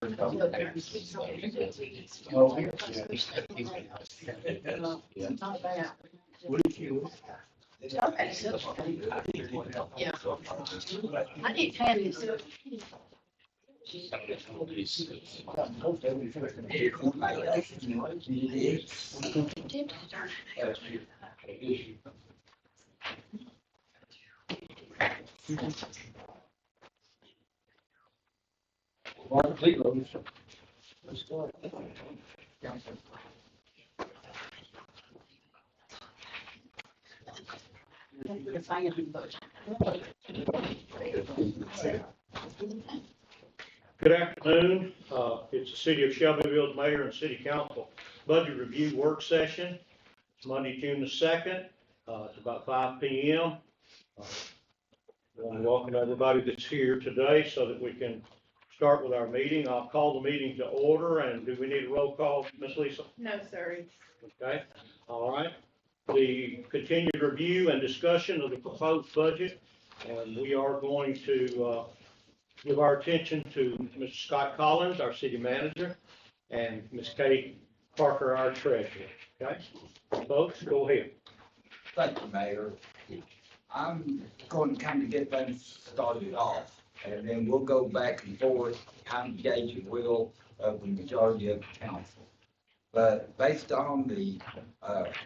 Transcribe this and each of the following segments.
Not bad. Yeah. I need to have this. Good afternoon. It's the City of Shelbyville's Mayor and City Council Budget Review Work Session. It's Monday, June the 2nd. It's about 5 p.m. I want to welcome everybody that's here today so that we can start with our meeting. I'll call the meeting to order. And do we need a roll call, Ms. Lisa? No, sir. Okay. All right. The continued review and discussion of the proposed budget. And we are going to give our attention to Mr. Scott Collins, our city manager, and Ms. Kate Parker, our treasurer. Okay, folks, go ahead. Thank you, Mayor. I'm going to kind of get things started off, and then we'll go back and forth, kind of gauge the will of the majority of the council. But based on the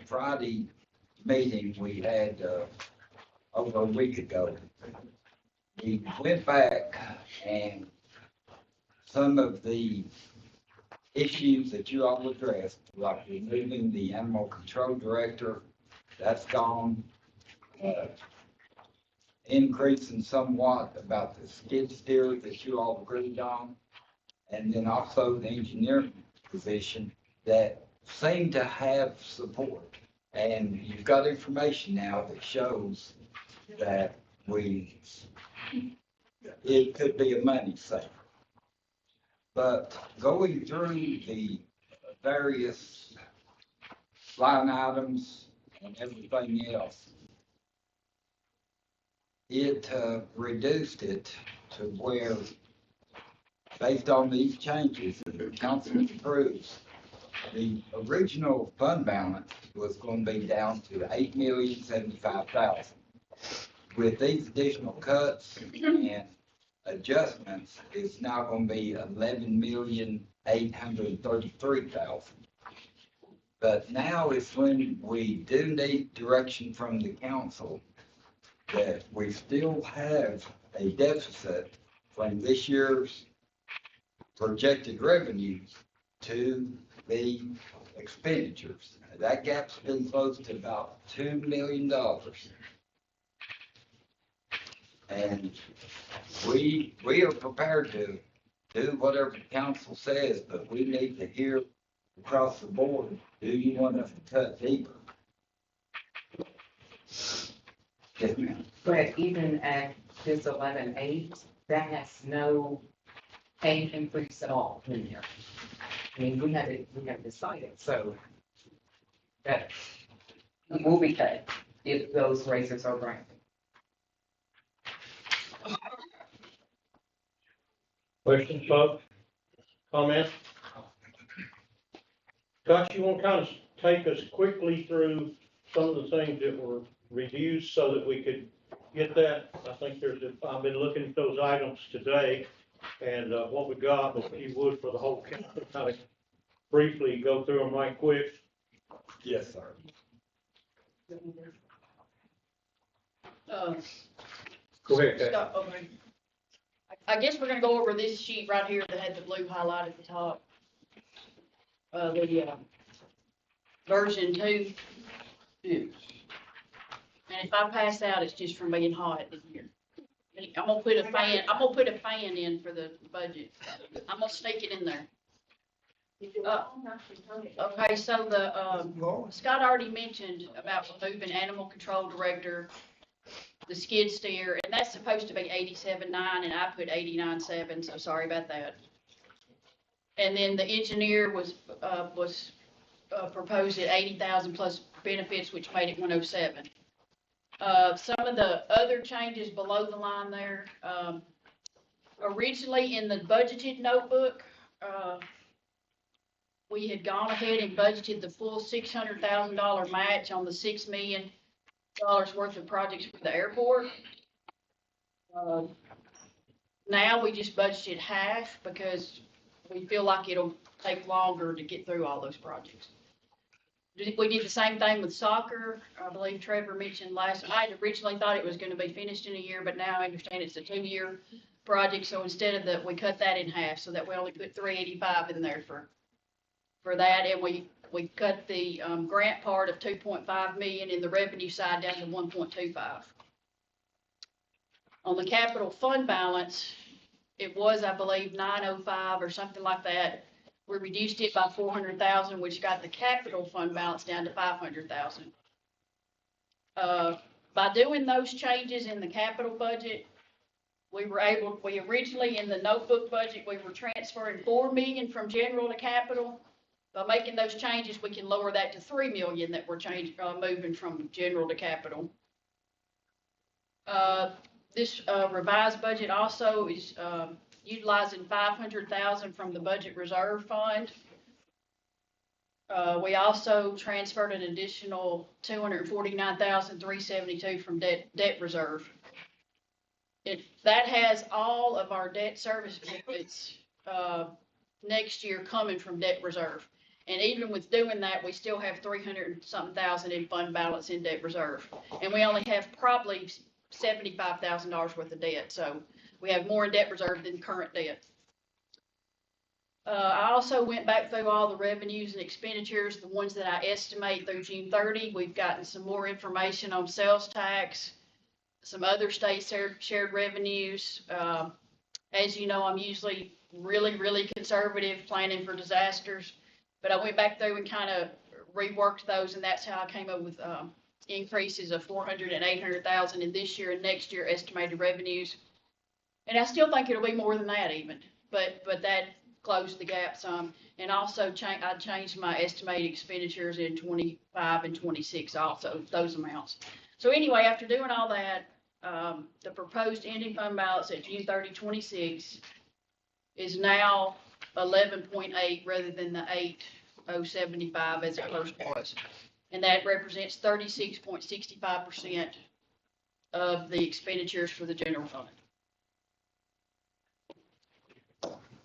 Friday meeting we had over a week ago, we went back and some of the issues that you all addressed, like removing the animal control director, that's gone. Increasing somewhat about the skid steer that you all agreed on, and then also the engineering position that seemed to have support. And you've got information now that shows that it could be a money saver. But going through the various line items and everything else, it reduced it to where, based on these changes that the council approves, the original fund balance was going to be down to $8,075,000. With these additional cuts and adjustments, it's now going to be $11,833,000. But now is when we do need direction from the council that we still have a deficit from this year's projected revenues to the expenditures. That gap's been close to about $2 million. And we are prepared to do whatever the council says, but we need to hear across the board, do you want us to cut deeper? Yes, ma'am. But even at this 11.8, that has no pay increase at all in here. I mean, we have decided, so that will be cut if those raises are granted. Questions, folks? Comments? Scott, you want to kind of take us quickly through some of the things that were reviewed so that we could get that? I think I've been looking at those items today and what we got, but if you would, for the whole council, kind of briefly go through them right quick. Yes, sir. Go ahead, Kate. Scott, okay. I guess we're gonna go over this sheet right here that had the blue highlight at the top. The version 2. And if I pass out, it's just from being hot in here. I'm gonna put a fan in for the budget. I'm gonna sneak it in there. Okay, so the Scott already mentioned about removing animal control director, the skid steer, and that's supposed to be 87.9, and I put 89.7, so sorry about that. And then the engineer was proposed at 80,000 plus benefits, which made it 107. Some of the other changes below the line there, originally in the budgeted notebook, we had gone ahead and budgeted the full $600,000 match on the $6 million worth of projects for the airport. Now we just budgeted half because we feel like it'll take longer to get through all those projects. We did the same thing with soccer. I believe Trevor mentioned I originally thought it was gonna be finished in a year, but now I understand it's a 2-year project, so instead of we cut that in half, so that we only put 385 in there for that, and we cut the, grant part of 2.5 million and the revenue side down to 1.25. On the capital fund balance, it was, I believe, 905 or something like that. We reduced it by 400,000, which got the capital fund balance down to 500,000. By doing those changes in the capital budget, we originally in the notebook budget, we were transferring 4 million from general to capital. By making those changes, we can lower that to 3 million that we're moving from general to capital. This revised budget also is utilizing 500,000 from the budget reserve fund. We also transferred an additional 249,372 from debt reserve. That has all of our debt service benefits next year coming from debt reserve. And even with doing that, we still have 300-something thousand in fund balance in debt reserve. And we only have probably $75,000 worth of debt. So we have more in debt reserve than current debt. I also went back through all the revenues and expenditures, the ones that I estimate through June 30. We've gotten some more information on sales tax, some other state shared revenues. As you know, I'm usually really conservative planning for disasters, but I went back through and kind of reworked those, and that's how I came up with increases of 400 and 800,000 in this year and next year estimated revenues. And I still think it'll be more than that even, but that closed the gap some. And also I changed my estimated expenditures in 25 and 26 also, those amounts. So anyway, after doing all that, the proposed ending fund balance at June 30, 26 is now 11.8 rather than the 8,075 as it first was. And that represents 36.65% of the expenditures for the general fund.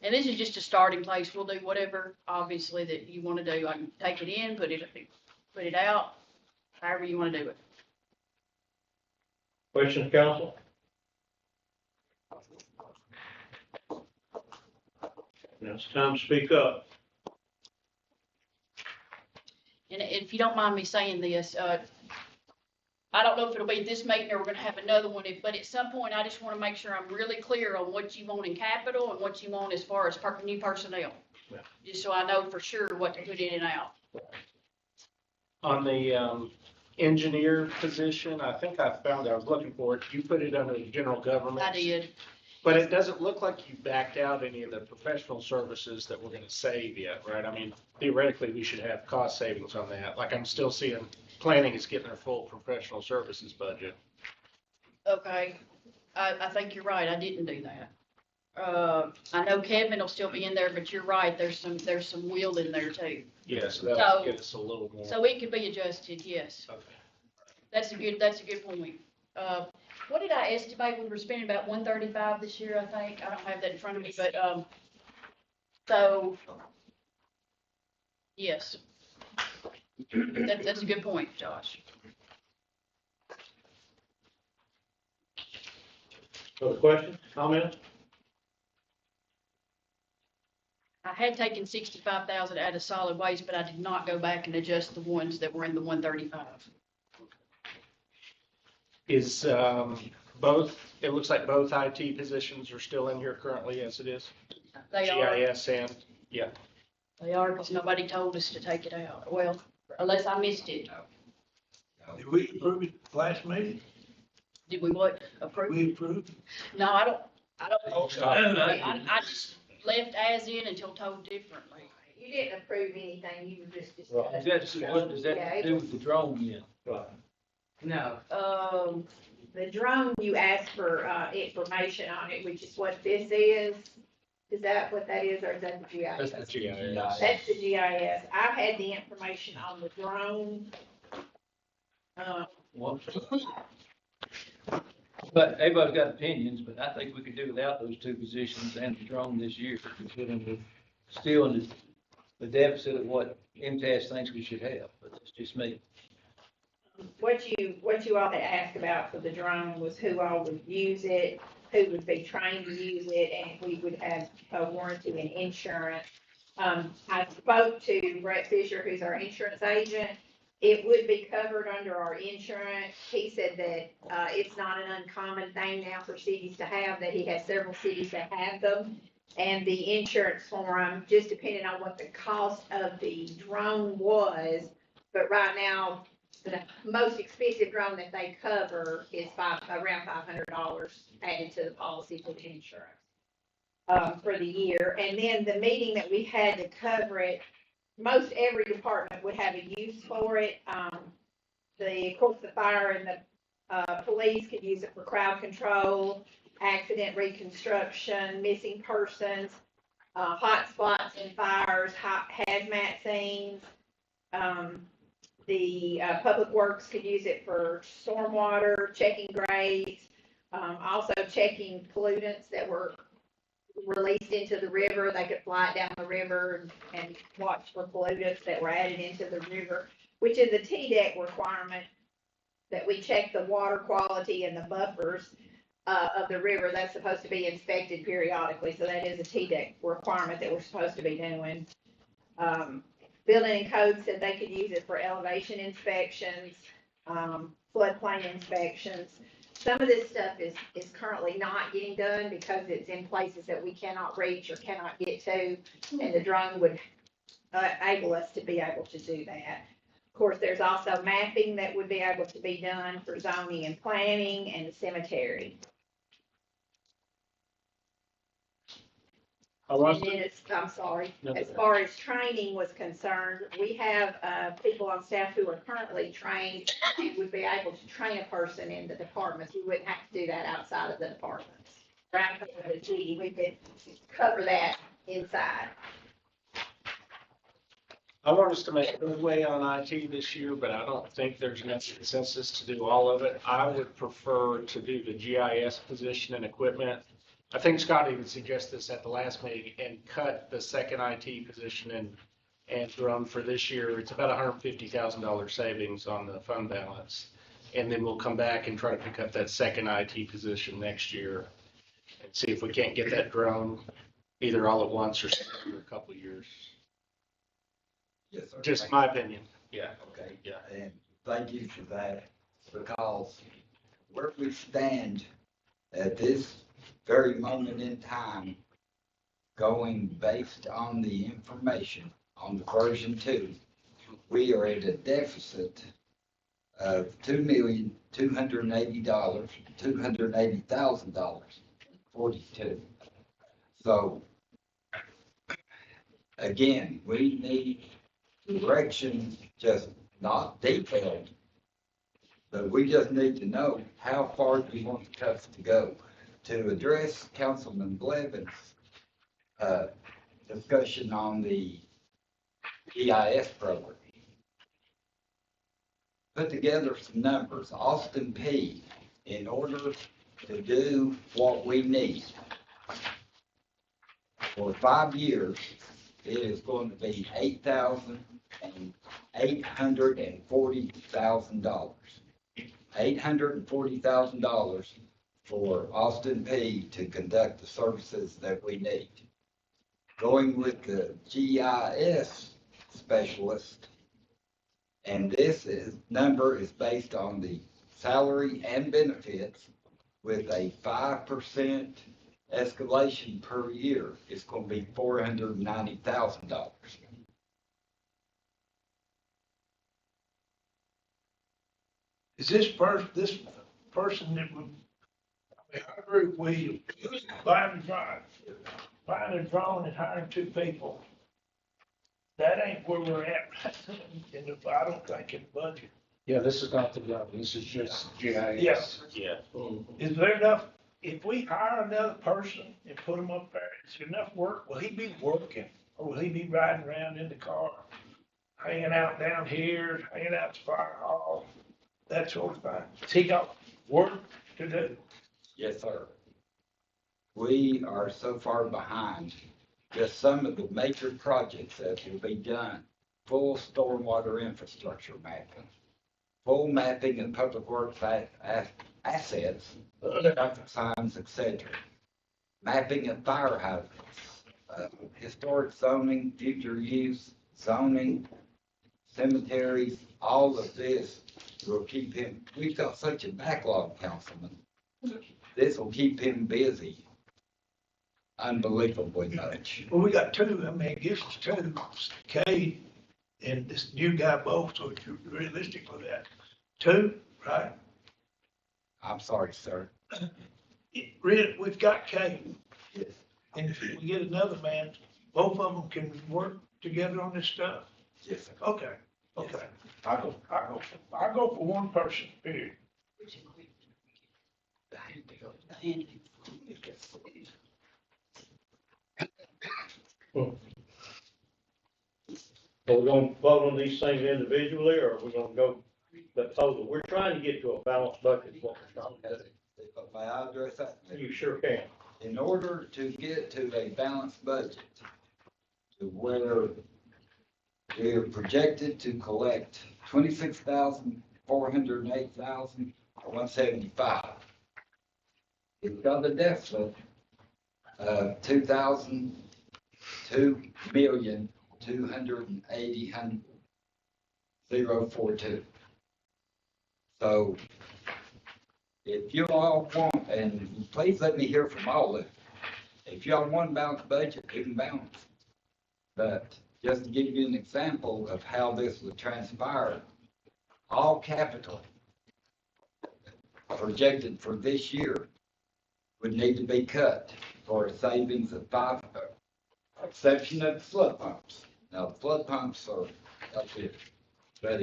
And this is just a starting place. We'll do whatever, obviously, that you want to do. I can take it in, put it out, however you want to do it. Questions, council? Now it's time to speak up. And if you don't mind me saying this, I don't know if it'll be at this meeting or we're going to have another one, but at some point I just want to make sure I'm really clear on what you want in capital and what you want as far as new personnel. Yeah. Just so I know for sure what to put in and out. On the engineer position, I think I found it, I was looking for it, you put it under the general government. I did. But it doesn't look like you backed out any of the professional services that we're gonna save yet, right? I mean, theoretically, we should have cost savings on that. Like, I'm still seeing planning is getting their full professional services budget. Okay. I think you're right. I didn't do that. I know Kevin will still be in there, but you're right. There's some wheel in there too. Yeah, so that'll get us a little more. So it could be adjusted, yes. Okay. That's a good point. What did I estimate? We were spending about 135 this year, I think. I don't have that in front of me, but, so, yes. That's a good point, Josh. Other questions, comments? I had taken 65,000 out of solid waste, but I did not go back and adjust the ones that were in the 135. Is both, it looks like both IT positions are still in here currently as it is? They are. GIS and, yeah. They are, because nobody told us to take it out. Well, unless I missed it. Did we approve it last meeting? Did we what? Approve? We approved? No, I don't. Oh, I just left as in until told differently. You didn't approve anything, you were just Right. discussing. What does that do with the drone yet? Right. No, The drone, you asked for, information on it, which is what this is. Is that what that is, or is that the GIS? That's the GIS. That's the GIS. I had the information on the drone. Well, but everybody's got opinions, but I think we could do without those two positions and the drone this year, considering we're still in the deficit of what MTS thinks we should have, but it's just me. What you all had asked about for the drone was who all would use it, who would be trained to use it, and if we would have a warranty and insurance. I spoke to Brett Fisher, who's our insurance agent. It would be covered under our insurance. He said that, it's not an uncommon thing now for cities to have, that he has several cities that have them. And the insurance for them, just depending on what the cost of the drone was, but right now, the most expensive drone that they cover is around $500 added to the policy for the insurance, for the year. And then the meeting that we had to cover it, most every department would have a use for it. Of course, the fire and the police could use it for crowd control, accident reconstruction, missing persons, hot spots in fires, hazmat scenes. The public works could use it for stormwater, checking grades, also checking pollutants that were released into the river. They could fly it down the river and watch for pollutants that were added into the river, which is a TDEC requirement, that we check the water quality and the buffers of the river. That's supposed to be inspected periodically, so that is a TDEC requirement that we're supposed to be doing. Building and code said they could use it for elevation inspections, floodplain inspections. Some of this stuff is currently not getting done because it's in places that we cannot reach or cannot get to, and the drone would enable us to be able to do that. Of course, there's also mapping that would be able to be done for zoning and planning and the cemetery. And then I'm sorry, as far as training was concerned, we have people on staff who are currently trained and would be able to train a person in the departments. We wouldn't have to do that outside of the departments. Right, we could cover that inside. I want us to make headway on IT this year, but I don't think there's enough consensus to do all of it. I would prefer to do the GIS position and equipment. I think Scott even suggested this at the last meeting, and cut the second IT position and drone for this year. It's about $150,000 savings on the fund balance. And then we'll come back and try to pick up that second IT position next year and see if we can't get that drone either all at once or for a couple of years. Yes, sir. Just my opinion. Yeah. Okay. Yeah. And thank you for that, because where we stand at this very moment in time, going based on the information on the version 2, we are at a deficit of $2,280,042. So again, we need direction, just not detailed, but we just need to know how far do we want the cuts to go. To address Councilman Blevin's discussion on the EIS program, put together some numbers. Austin P, in order to do what we need for 5 years, it is going to be $840,000. $840,000 for Austin P to conduct the services that we need. Going with the GIS specialist, and this number is based on the salary and benefits with a 5% escalation per year. It's going to be $490,000. Is this person that would, I agree with you, buying a drone and hiring 2 people. That ain't where we're at, and I don't think in the budget. Yeah, this is not the drone. This is just GIS. Yes. Yeah. Is there enough if we hire another person and put him up there, is there enough work? Will he be working? Or will he be riding around in the car, hanging out down here, hanging out at the fire hall, that sort of thing? Has he got work to do? Yes, sir. We are so far behind. Just some of the major projects that will be done, full stormwater infrastructure mapping, full mapping of public works assets, traffic signs, etc. Mapping of fire hydrants, historic zoning, future use, zoning, cemeteries, all of this will keep him, we've got such a backlog, Councilman. This will keep him busy unbelievably much. Well, we got two, I mean, it gives us two, Kay and this new guy both, so it's realistic for that. Two, right? I'm sorry, sir. We've got Kay. And if we get another man, both of them can work together on this stuff. Yes, sir. Okay, okay. I go for one person, period. Are we gonna vote on these things individually, or are we gonna go the total? We're trying to get to a balanced budget, is what we're trying to do. May I address that? You sure can. In order to get to a balanced budget, to where we are projected to collect 175. It's got a deficit of 2,280,042. So if you all want, and please let me hear from all of you, if y'all want a balanced budget, we can balance. But just to give you an example of how this would transpire, all capital projected for this year would need to be cut for a savings of exception of the flood pumps. Now, the flood pumps are up here. But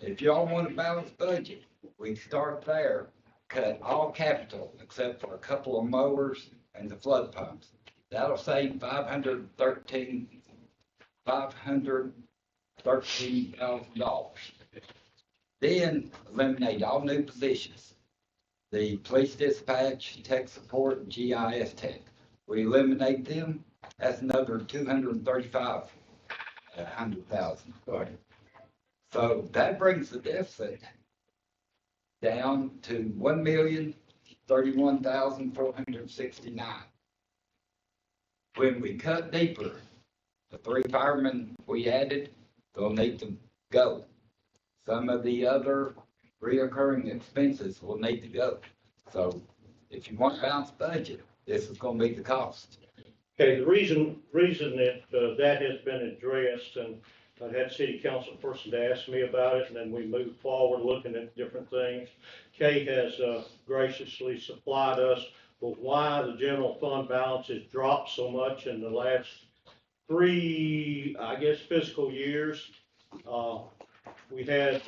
if y'all want a balanced budget, we start there, cut all capital except for a couple of mowers and the flood pumps. That'll save $513,000. Then eliminate all new positions. The police dispatch, tech support, and GIS tech. We eliminate them, that's another $235,000. So that brings the deficit down to $1,031,469. When we cut deeper, the 3 firemen we added, they'll need to go. Some of the other reoccurring expenses will need to go. So if you want a balanced budget, this is gonna be the cost. Okay, the reason that, that has been addressed, and I had city council person to ask me about it, and then we moved forward looking at different things. Kay has, graciously supplied us with why the general fund balance has dropped so much in the last 3, I guess, fiscal years. We had,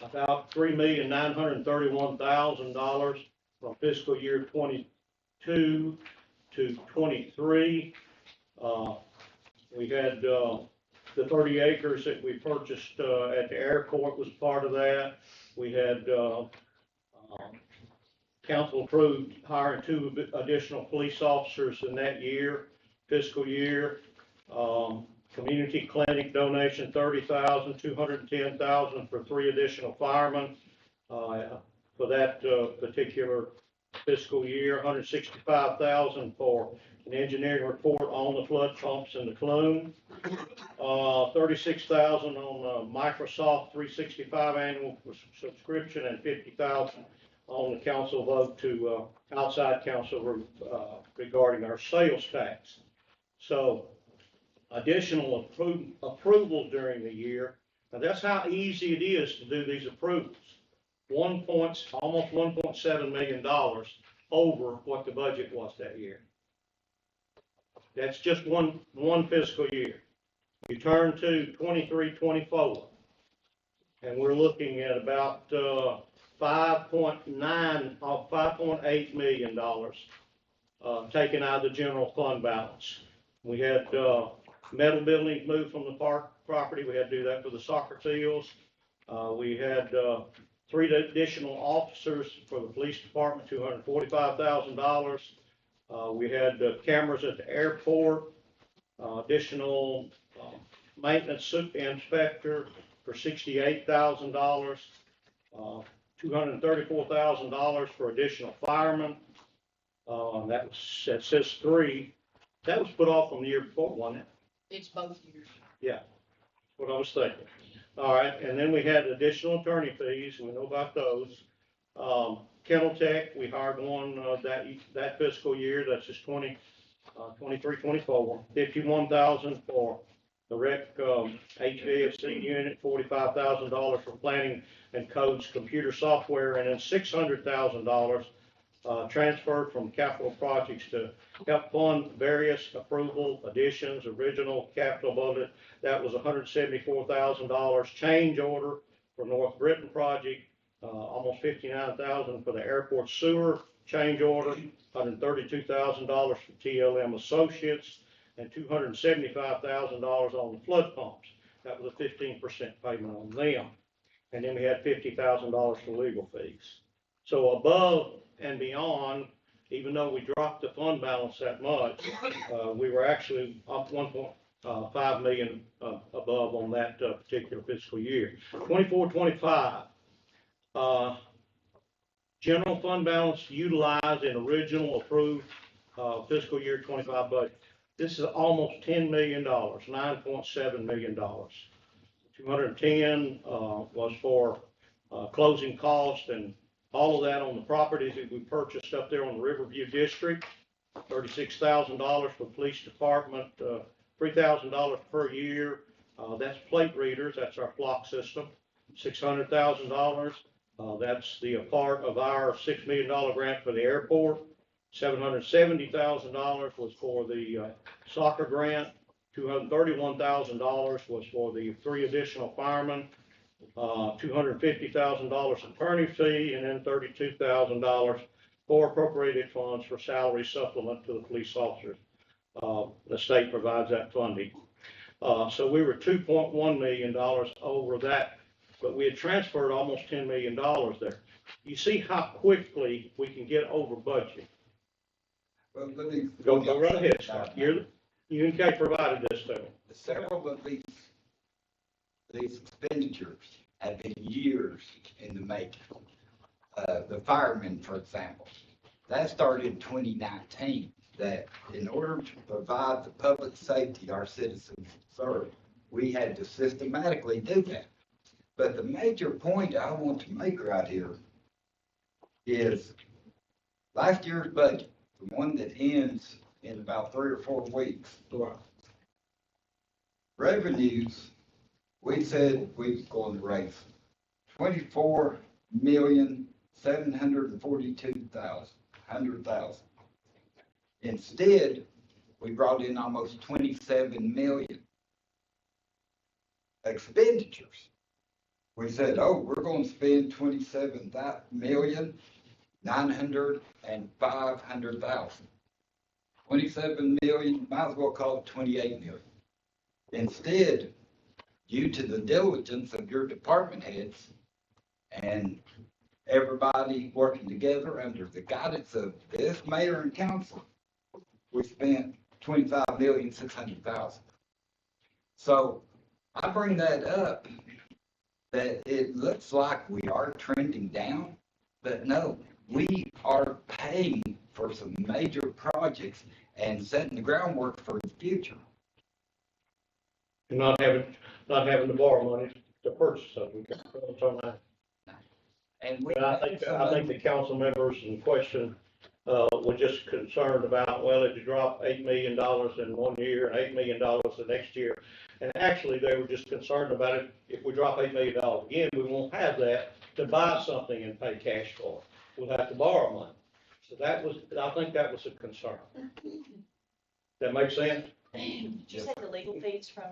about $3,931,000 from fiscal year 22 to 23. We had, the 30 acres that we purchased, at the airport was part of that. We had, council approved hiring 2 additional police officers in that year, fiscal year. Community clinic donation, $30,000, $210,000 for 3 additional firemen, for that, particular fiscal year, $165,000 for an engineering report on the flood pumps in the Clune, $36,000 on Microsoft 365 annual subscription, and $50,000 on the council vote to outside council regarding our sales tax. So additional approval during the year. Now that's how easy it is to do these approvals. Almost $1.7 million over what the budget was that year. That's just one fiscal year. You turn to 23-24, and we're looking at about $5.8 million, taken out of the general fund balance. We had, metal buildings moved from the park property. We had to do that for the soccer fields. We had, 3 additional officers for the police department, $245,000. We had cameras at the airport, additional maintenance inspector for $68,000, $234,000 for additional firemen. That says 3. That was put off from the year before, wasn't it? It's both years. Yeah, that's what I was thinking. All right, and then we had additional attorney fees, we know about those. Kennel Tech, we hired one that fiscal year, that's just 23, 24, $51,000 for the rec HVAC unit, $45,000 for planning and codes computer software, and then $600,000 transferred from capital projects to help fund various approval additions, original capital budget. That was $174,000 change order for North Britain project, almost $59,000 for the airport sewer change order, $132,000 for TLM Associates, and $275,000 on the flood pumps. That was a 15% payment on them. And then we had $50,000 for legal fees. So above and beyond, even though we dropped the fund balance that much, we were actually up 1.5 million above on that particular fiscal year. 24-25, general fund balance utilized in original approved fiscal year 25 budget. This is almost $10 million, $9.7 million. 210 was for closing costs and all of that on the properties that we purchased up there on the Riverview District. $36,000 for police department, $3,000 per year. That's plate readers. That's our flock system. $600,000. That's the part of our $6 million grant for the airport. $770,000 was for the soccer grant. $231,000 was for the 3 additional firemen. $250,000 attorney fee, and then $32,000 for appropriated funds for salary supplement to the police officers. The state provides that funding. So we were $2.1 million over that, but we had transferred almost $10 million there. You see how quickly we can get over budget. Well, let me Go right ahead, Scott. UNK provided this to me. Several of these expenditures have been years in the making. The firemen, for example, that started in 2019, that in order to provide the public safety our citizens serve, we had to systematically do that. But the major point I want to make right here is last year's budget, the one that ends in about 3 or 4 weeks. Revenues, we said we was going to raise $24,742,000. Instead, we brought in almost 27 million. Expenditures, we said, oh, we're going to spend 27,905,000. 27 million, might as well call it 28 million. Instead, due to the diligence of your department heads and everybody working together under the guidance of this mayor and council, we spent 25,600,000. So I bring that up that it looks like we are trending down, but no, we are paying for some major projects and setting the groundwork for the future. And not having to borrow money to purchase something. And I think the council members in question were just concerned about, well, if you drop $8 million in 1 year and $8 million the next year, and actually they were just concerned about it. If we drop $8 million again, we won't have that to buy something and pay cash for it. We'll have to borrow money. So I think that was a concern. That make sense? Did you say the legal fees for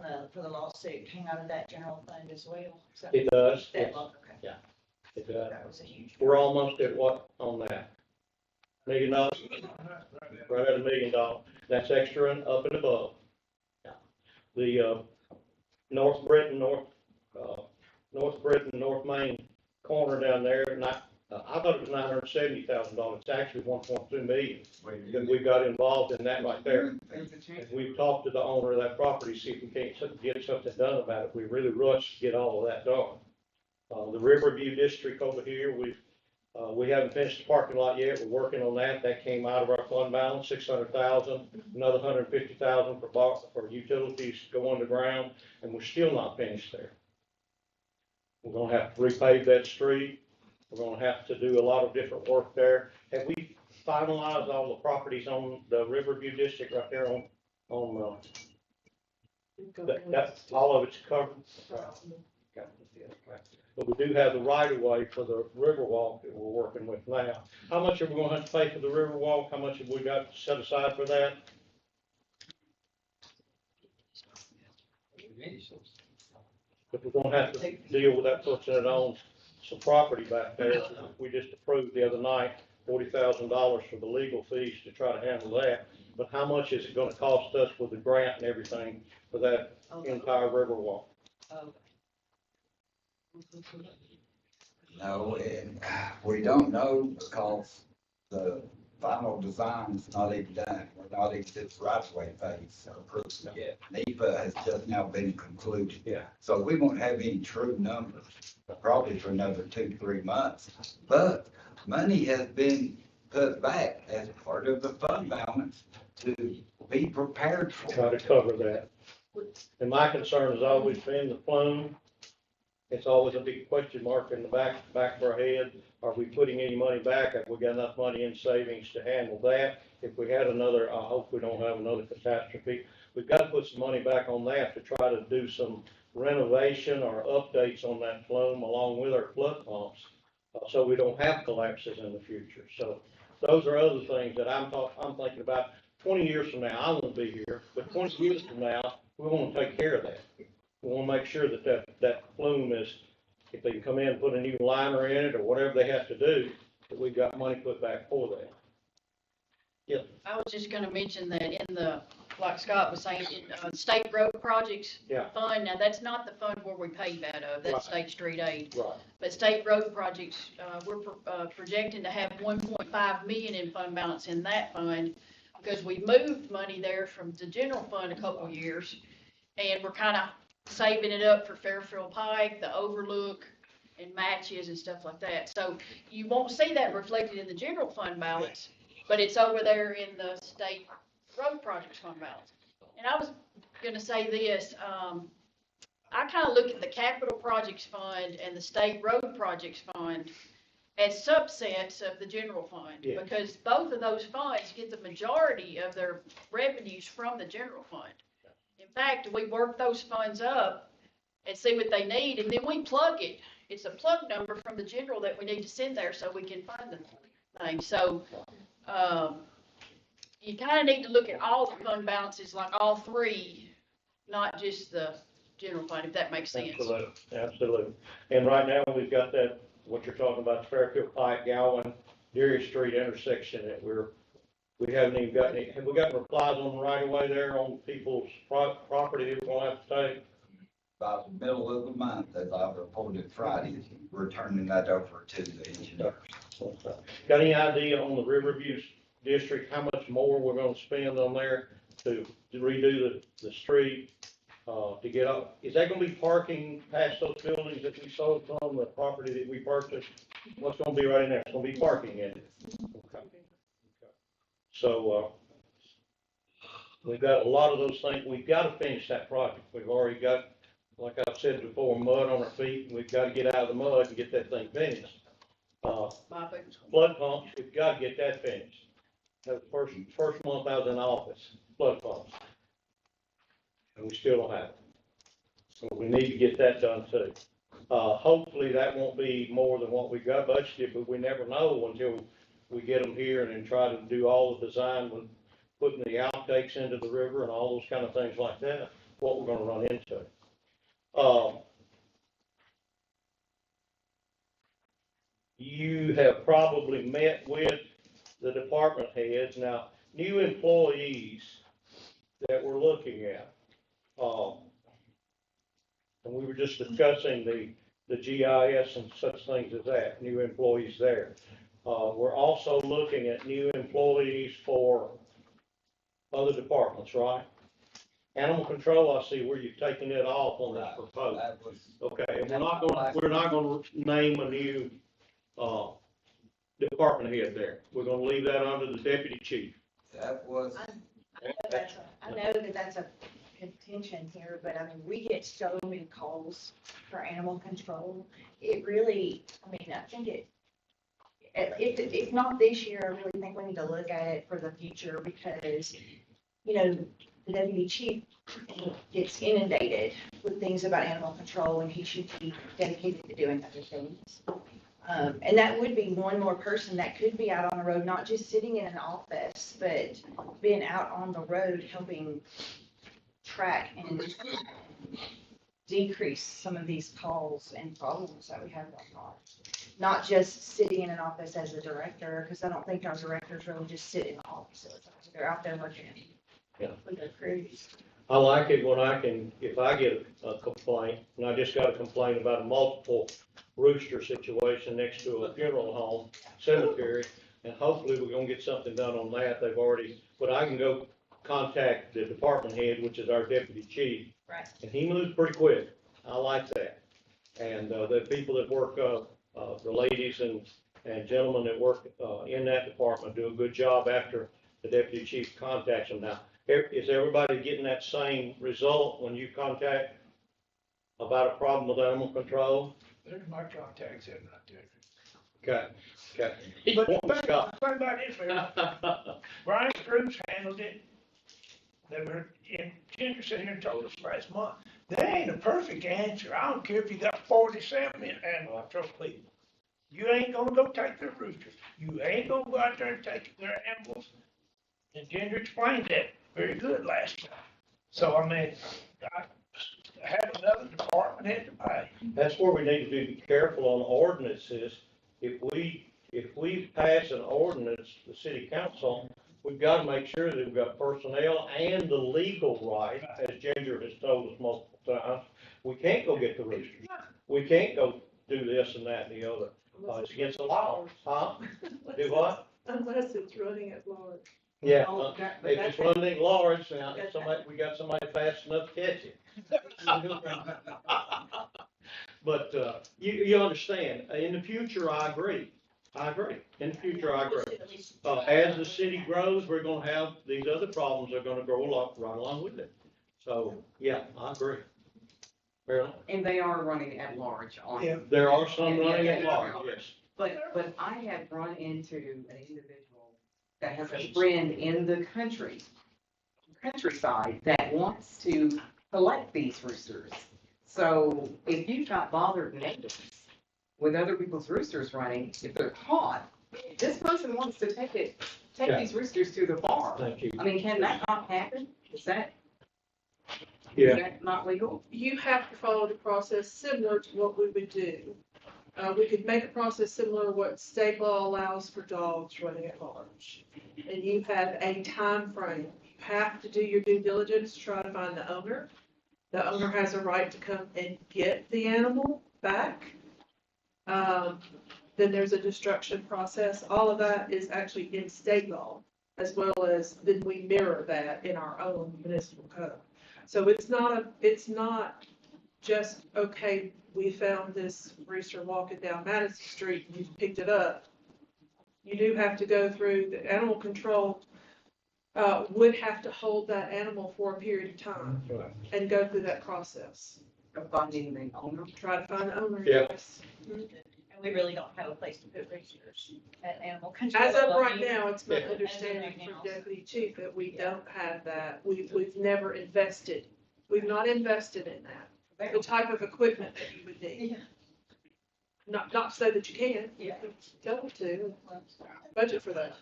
the lawsuit came out of that general fund as well? It does. That Yes. law, okay. It does. was a huge. We're almost at what on that? $1 million, right at $1 million. That's extra and up and above. The, North Britain, North Main corner down there, I thought it was $970,000. It's actually 1.2 million. Because we got involved in that right there. And we've talked to the owner of that property, see if we can't get something done about it. We really rushed to get all of that done. The Riverview District over here, we haven't finished the parking lot yet. We're working on that. That came out of our fund balance, 600,000, another 150,000 for utilities to go underground, and we're still not finished there. We're gonna have to repave that street. We're gonna have to do a lot of different work there. Have we finalized all the properties on the Riverview District right there on that's all of it's covered? But we do have the right of way for the Riverwalk that we're working with now. How much are we gonna have to pay for the Riverwalk? How much have we got set aside for that? But we're gonna have to deal with that person that owns some property back there. We just approved the other night $40,000 for the legal fees to try to handle that. But how much is it gonna cost us with the grant and everything for that entire Riverwalk? No, and we don't know because the final design's not even done. We're not even at the right of way phase approved yet. NEPA has just now been concluded. Yeah. So we won't have any true numbers, probably for another 2-3 months. But money has been put back as part of the fund balance to be prepared for. Try to cover that. And my concern has always been the plume. It's always a big question mark in the back of our head. Are we putting any money back? Have we got enough money in savings to handle that? If we had another, I hope we don't have another catastrophe. We've got to put some money back on that to try to do some renovation or updates on that plume along with our flood pumps, so we don't have collapses in the future. So those are other things that I'm thinking about. 20 years from now, I won't be here, but 20 years from now, we want to take care of that. We want to make sure that plume is, if they can come in and put a new liner in it or whatever they have to do, that we've got money put back for that. Yeah. I was just gonna mention that in the, like Scott was saying, in, state road projects Yeah. fund, now that's not the fund where we pave out of, that's Right. state street aid. Right. But state road projects, we're projecting to have 1.5 million in fund balance in that fund, because we moved money there from the general fund a couple of years, and we're kind of saving it up for Fairfield Pike, the Overlook, and matches and stuff like that. So you won't see that reflected in the general fund balance, but it's over there in the state road projects fund balance. And I was gonna say this, I kind of look at the capital projects fund and the state road projects fund as subsets of the general fund. Yeah. Because both of those funds get the majority of their revenues from the general fund. In fact, we work those funds up and see what they need, and then we plug it. It's a plug number from the general that we need to send there so we can fund the thing. So, you kind of need to look at all the fund balances, like all three, not just the general fund, if that makes sense. Absolutely, absolutely. And right now, we've got that, what you're talking about, Fairfield Pike, Gowan, Deary Street intersection that we haven't even got any, have we gotten replies on the right of way there on people's property that we're gonna have to take? About the middle of the month, as I reported Friday, we're turning that over to the engineers. Got any idea on the Riverview District, how much more we're gonna spend on there to redo the street, to get up? Is that gonna be parking past those buildings that we sold from the property that we purchased? What's gonna be right in there? It's gonna be parking in it. Okay. So, we've got a lot of those things. We've got to finish that project. We've already got, like I've said before, mud on our feet, and we've got to get out of the mud and get that thing finished. Flood pumps, we've got to get that finished. That was the first month I was in office, flood pumps. And we still don't have it. So we need to get that done too. Hopefully that won't be more than what we got budgeted, but we never know until we get them here and then try to do all the design with putting the outtakes into the river and all those kind of things like that, what we're gonna run into. you have probably met with the department heads. Now, new employees that we're looking at, and we were just discussing the GIS and such things as that, new employees there. We're also looking at new employees for other departments, right? Animal control, I see where you've taken it off on that proposal. That was, Okay, and we're not gonna name a new, department head there. We're gonna leave that under the deputy chief. that was, I know that that's a contention here, but I mean, we get so many calls for animal control. It really, I mean, I think if not this year, I really think we need to look at it for the future because, you know, the deputy chief gets inundated with things about animal control and he should be dedicated to doing other things. And that would be one more person that could be out on the road, not just sitting in an office, but being out on the road helping track and decrease some of these calls and problems that we have going on. Not just sitting in an office as a director, because I don't think our directors really just sit in offices. They're out there working with their crews. I like it when if I get a complaint, and I just got a complaint about a multiple rooster situation next to a funeral home, cemetery, and hopefully we're gonna get something done on that. But I can go contact the department head, which is our deputy chief. Right. And he moves pretty quick. I like that. And, the people that work, the ladies and gentlemen that work, in that department do a good job after the deputy chief contacts them. Now, is everybody getting that same result when you contact about a problem with animal control? There's my contacts in right there. Okay. But think about this, Mayor. Brian Cruz handled it. They were in Henderson here and told us last month. There ain't a perfect answer. I don't care if you got 47 animal control people. You ain't gonna go take their roosters. You ain't gonna go out there and take their animals. And Ginger explained that very good last time. So, I mean, I have another department head to pay. That's where we need to be careful on ordinances. If we pass an ordinance, the city council, we've got to make sure that we've got personnel and the legal right, as Ginger has told us multiple times. We can't go get the roosters. We can't go do this and that and the other. It's against the law. Huh? Do what? Unless it's running at large. Yeah, Oh, but if it's running large, now, we got somebody fast enough to catch it. But, you understand, in the future, I agree. In the future, I agree. As the city grows, we're gonna have, these other problems are gonna grow right along with it. So, yeah, I agree. Marilyn? And they are running at large on. Yeah. There are some running at large, yes. But I have run into an individual that has a friend in the countryside that wants to collect these roosters. So if you've got bothered neighbors with other people's roosters running, if they're caught, this person wants to take Yeah. these roosters to the farm. Thank you. I mean, can that not happen? Is that not legal? You have to follow the process similar to what we would do. We could make a process similar to what state law allows for dogs running at large. And you have a time frame. You have to do your due diligence to try to find the owner. The owner has a right to come and get the animal back. Then there's a destruction process. All of that is actually in state law, as well as then we mirror that in our own municipal code. So it's not just, okay, we found this rooster walking down Madison Street and you picked it up. You do have to go through, the animal control would have to hold that animal for a period of time and go through that process. Of finding the owner? Try to find the owner. Yeah. Yes. And we really don't have a place to put roosters at animal control. As of I right mean, now, it's my Yeah. understanding As of from right now. Deputy Chief that we don't have that. We've never invested. We've not invested in that. The type of equipment that you would need. Yeah. Not so that you can. Yeah. Tell them to. Budget for that.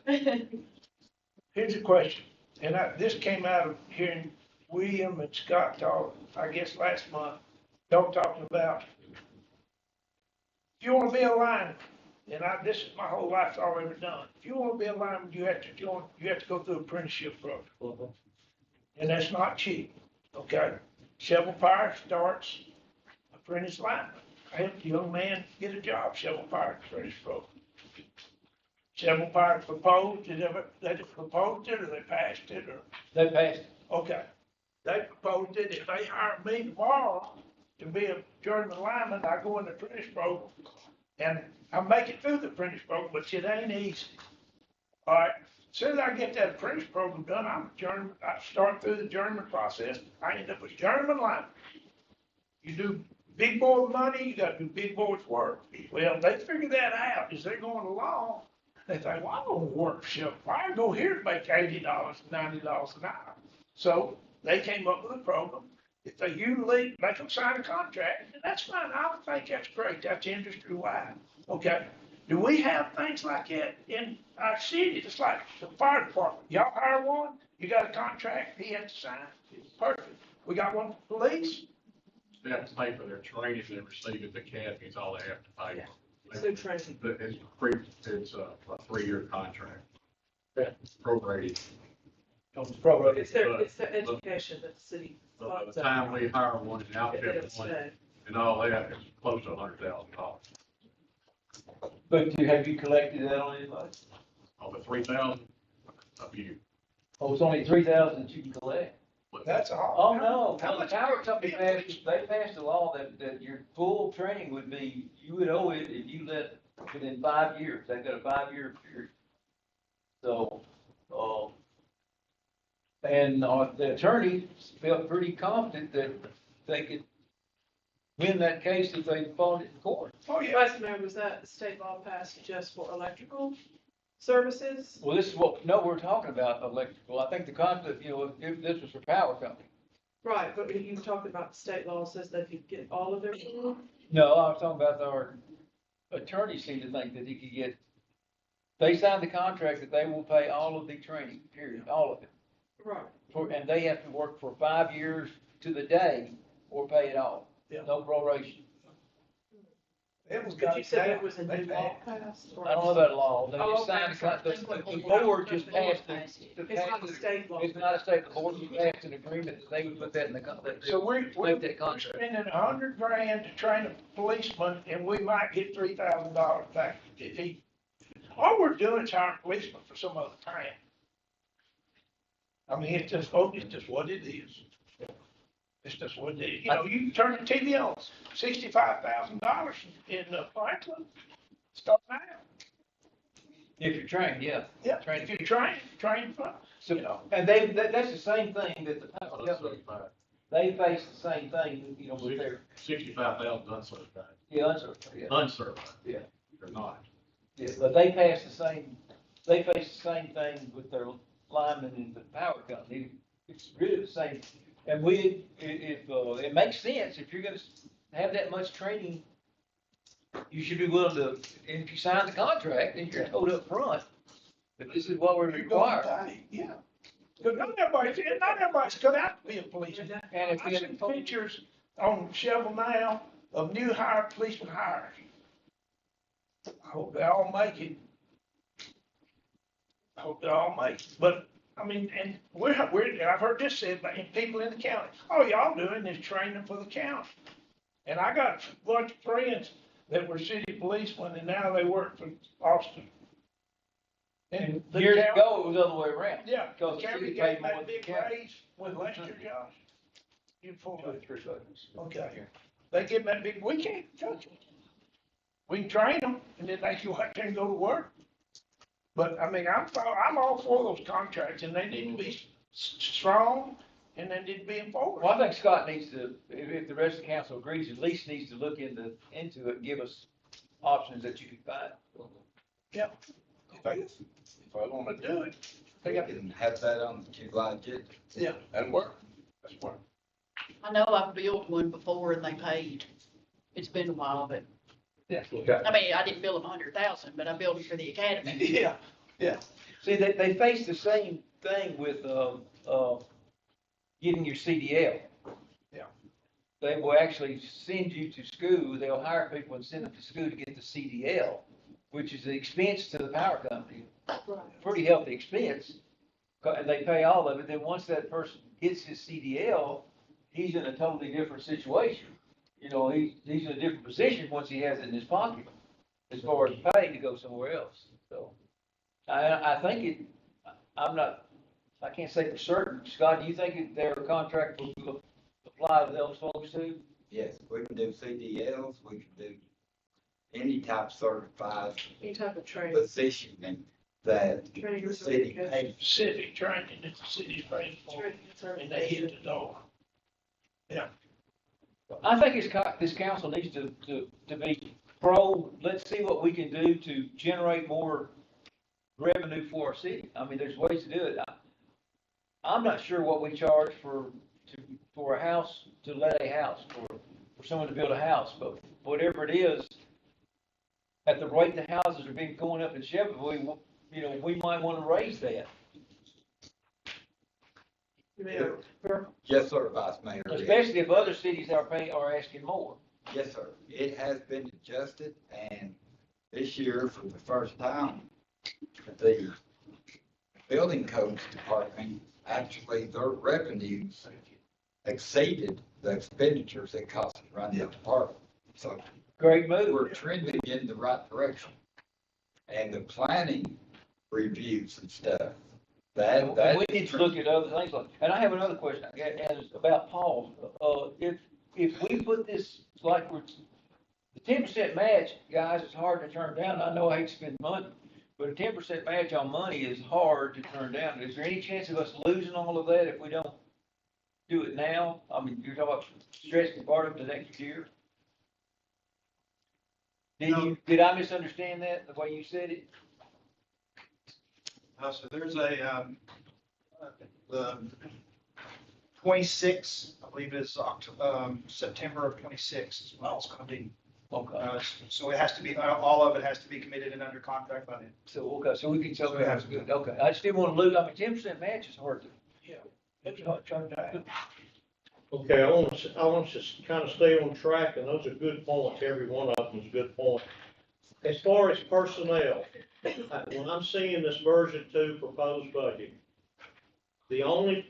Here's a question, and this came out of hearing William and Scott talk, I guess last month, talking about, if you wanna be a lineman, and this is my whole life all I've ever done. If you wanna be a lineman, you have to go through apprenticeship program. And that's not cheap, okay? Shelbyville Fire starts apprentice lineman. I helped a young man get a job, Shelbyville Fire apprentice program. Shelbyville Fire proposed, they proposed it, or they passed it, or? They passed. Okay. They proposed it, if they hire me tomorrow to be a journeyman lineman, I go in the apprentice program, and I make it through the apprentice program, but it ain't easy. All right, as soon as I get that apprentice program done, I'm a journeyman, I start through the journeyman process, I end up as journeyman lineman. You do big boy money, you gotta do big boy's work. Well, they figure that out as they're going along. They think, well, I don't wanna work for Shelbyville Fire, go here and make $80, $90 an hour. So they came up with a program. If they usually make them sign a contract, and that's fine. I think that's great. That's industry wide. Okay. Do we have things like that in our city? It's like the fire department. Y'all hire one, you got a contract, he has to sign. Perfect. We got one for police. They have to pay for their training they receive at the academy, is all they have to pay. So training. But it's a 3-year contract. Prorated. It's the education that the city. So by the time we hire one and outfit one and all that, it's close to $100,000. But have you collected that on anybody? Of the 3,000, a few. Oh, it's only 3,000 that you can collect? That's all. Oh, no, How the much power company they passed a law that your full training would be, you would owe it if you left within 5 years. They've got a 5-year period. So, and the attorney felt pretty confident that they could win that case if they fought it in court. Oh, yeah. Vice Mayor, was that state law passed just for electrical services? Well, this is we're talking about electrical. I think the conflict, if this was for power company. Right, but you talked about the state law says they could get all of their. No, I was talking about our attorney seemed to think that he could get, they signed the contract that they will pay all of the training, period, all of it. Right. And they have to work for 5 years to the day or pay it all. Yeah. No proration. It was But you said down. it was a new law passed? or- I don't know about law. They Oh, just signed okay. the board just passed the. It's not a state law. It's not a state, the board just passed an agreement that they would put that in the contract. So we're that contract. spending $100,000 to train a policeman, and we might get $3,000 back if he. All we're doing is hiring a policeman for some other time. I mean, it's just what it is. It's just what it is. You know, you can turn the TV on, $65,000 in Franklin, start now. If you're trained, yeah. Yeah, Train. if you're trained for, So, you know. and that's the same thing that the power company, they face the same thing, with their, 65,000 uncertified. uncertified, yeah. Uncertified. Yeah. They're not. Yeah, but they face the same thing with their linemen in the power company. It's really the same. And if it makes sense, if you're gonna have that much training, you should be willing to, and if you sign the contract, then you're told up front that this is what we require. Yeah. Because not everybody's cut out to be a policeman. And if I've you seen pictures on Shelbyville now of new policeman hires. I hope they all make it. But, I mean, and I've heard this said by people in the county, all y'all doing is training for the county. And I got a bunch of friends that were city policemen, and now they work for Austin. And the Years county- ago, it was the other way around. Yeah, the Because the county city gave paid them more that than the big county. raise with Lester Josh. You pull that. 3 seconds. Okay. They give them that big, we can't touch them. We can train them, and then they go out there and go to work. But, I mean, I'm all for those contracts, and they need to be strong, and they need to be enforced. Well, I think Scott needs to, if the rest of the council agrees, at least needs to look into it and give us options that you can find. Yeah. If I wanna do it, they We got, can have that on the July agenda. yeah, that'll work. That's work. I know I've built one before and they paid. It's been a while, but, Yeah. I mean, I didn't build them 100,000, but I built them for the academy. Yeah. See, they face the same thing with, getting your CDL. Yeah. They will actually send you to school, they'll hire people and send them to school to get the CDL. which is the expense to the power company, pretty healthy expense, and they pay all of it, then once that person gets his CDL, he's in a totally different situation. You know, he's in a different position once he has it in his pocket, as far as pay to go somewhere else, so. I think it, I can't say for certain, Scott, do you think that their contract will apply to those folks too? Yes, we can do CDLs, we can do any type of certified Any type of training. positioning that Training the or city certification. pays. Specific training that the city's paying for, and they hit the door. I think this council needs to be let's see what we can do to generate more revenue for our city. I mean, there's ways to do it. I'm not sure what we charge for a house, to let a house, for someone to build a house, but whatever it is, at the rate the houses are being going up in Shelbyville, we might want to raise that. Yes, sir, Vice Mayor. Especially if other cities are asking more. Yes, sir. It has been adjusted, and this year, for the first time, the building codes department, actually, their revenues exceeded the expenditures that cost to run the department. So Great move. we're trending in the right direction. And the planning reviews and stuff, And we need to look at other things and I have another question, and it's about Paul. If we put this, like the 10% match, guys, it's hard to turn down. I know I hate to spend money, but a 10% match on money is hard to turn down. Is there any chance of us losing all of that if we don't do it now? I mean, you're talking about stretching part of the next year? Did I misunderstand that, the way you said it? So there's the 26th, I believe is September of 26 is when it's going to be. Okay. So it has to be, all of it has to be committed and under contract by then. So we can tell that's good. Okay. I just didn't want to lose. I mean, 10% match is hard to. It's not turned down. Okay, I want to kind of stay on track, and those are good points. Every one of them is a good point. As far as personnel, when I'm seeing this version 2 proposed budget, the only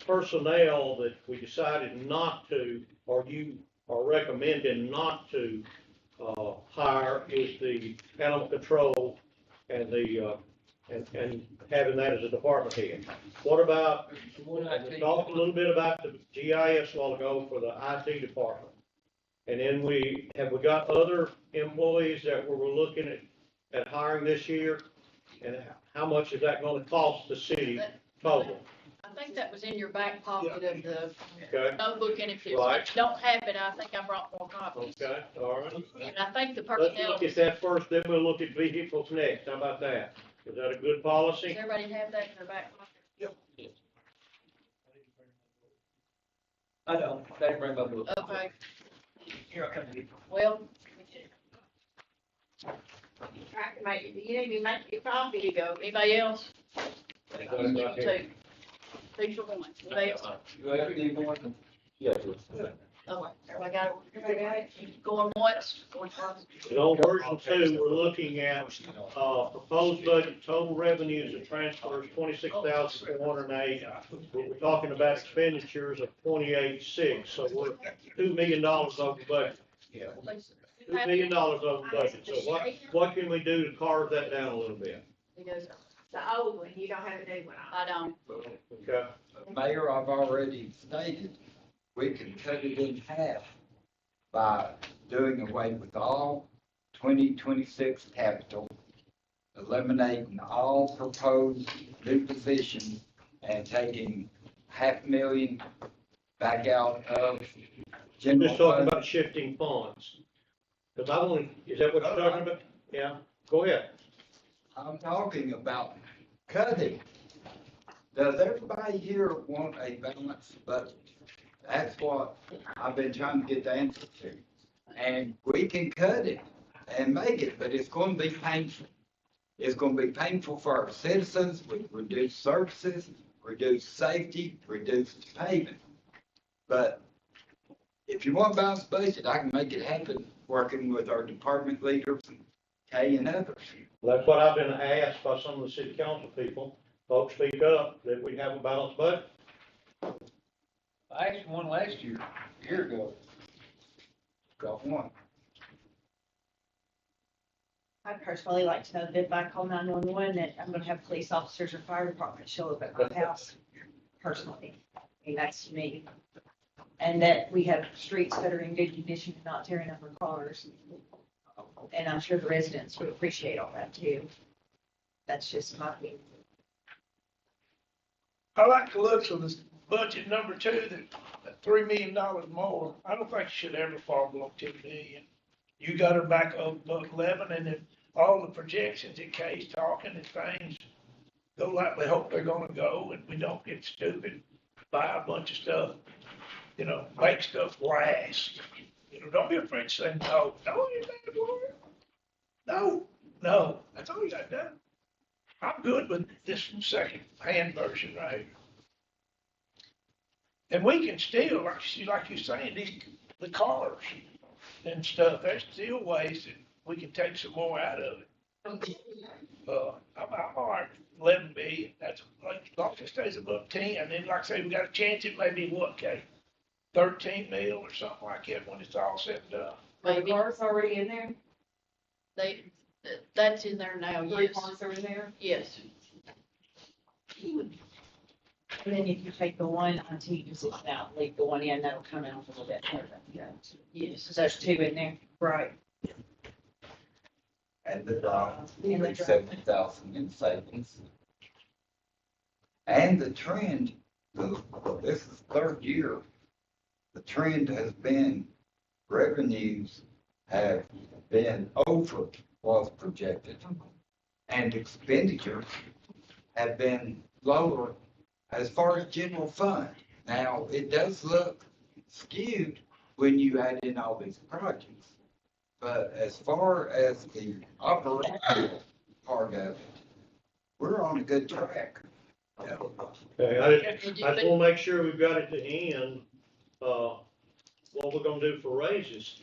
personnel that we decided not to, or you are recommending not to, hire is the animal control and the, and having that as a department head. What about, we talked a little bit about the GIS a while ago for the IT department. And then we got other employees that we were looking at hiring this year? And how much is that gonna cost the city total? I think that was in your back pocket of the Okay, notebook, and if you Right. don't have it, I think I brought more copies. okay, all right. And I think the Let's personnel, look at that first, then we'll look at vehicles next. How about that? Is that a good does policy? everybody have that in their back pocket? I don't. They didn't bring my book. Okay, Here I come to you. well, Try to make, you need to make your coffee. here you go. Anybody else? Got it right here. Two for one. Anybody else? You ready to do more? Yes. Oh, everybody got it? Everybody got it? Going once, going twice? In on version 2, we're looking at, proposed budget, total revenues and transfers, 26,408. We're talking about expenditures of 28,600, so we're $2 million over budget. $2 million over budget. So what can we do to carve that down a little bit? He goes, The old one, you don't have a new one on. I don't. Okay, Mayor, I've already stated, we can cut it in half by doing away with all 2026 capital, eliminating all proposed new positions, and taking $500,000 back out of I'm general just talking fund. about shifting funds. Because I want, is that what you're talking about? Yeah, go ahead. I'm talking about cutting. Does everybody here want a balanced budget? That's what I've been trying to get the answer to. And we can cut it and make it, but it's going to be painful. It's going to be painful for our citizens with reduced services, reduced safety, reduced payment. But if you want a balanced budget, I can make it happen working with our department leaders, Kay and others. That's what I've been asked by some of the city council people, folks speak up, that we have a balanced budget. I asked one last year, a year ago. Got one. I'd personally like to know that if I call 911, that I'm gonna have police officers or fire department show up at my house personally. I mean, that's to me. And that we have streets that are in good condition and not tearing up our cars. And I'm sure the residents would appreciate all that too. That's just my opinion. I like the looks of this budget number two, that $3 million more. I don't think it should ever fall below 10 million. You got her back up above 11, and if all the projections that Kay's talking and things go like we hope they're gonna go, and we don't get stupid, buy a bunch of stuff, you know, make stuff last. You know, don't be afraid to say no. No, you bad word. No, that's all you got to do. I'm good with this second hand version right here. And we can still, like you're saying, the cars and stuff, there's still ways that we can take some more out of it. I'm all right, 11 billion, that's, like, as long as it stays above 10, and then like I say, we got a chance, it may be what, Kay? 13 mil or something like that when it's all said and done. Are the Maybe. cars already in there? That's in there now, 3 yes, cars are in there? yes. And then if you take the one IT position out, leave the one in, that'll come out a little bit further. Yes. So there's 2 in there. Right. And the 370,000 in savings. And the trend, this is third year, the trend has been revenues have been over what was projected. And expenditures have been lower as far as general fund. Now, it does look skewed when you add in all these projects. But as far as the operational part of it, we're on a good track. Okay, I just wanna make sure we've got at the end, what we're gonna do for raises.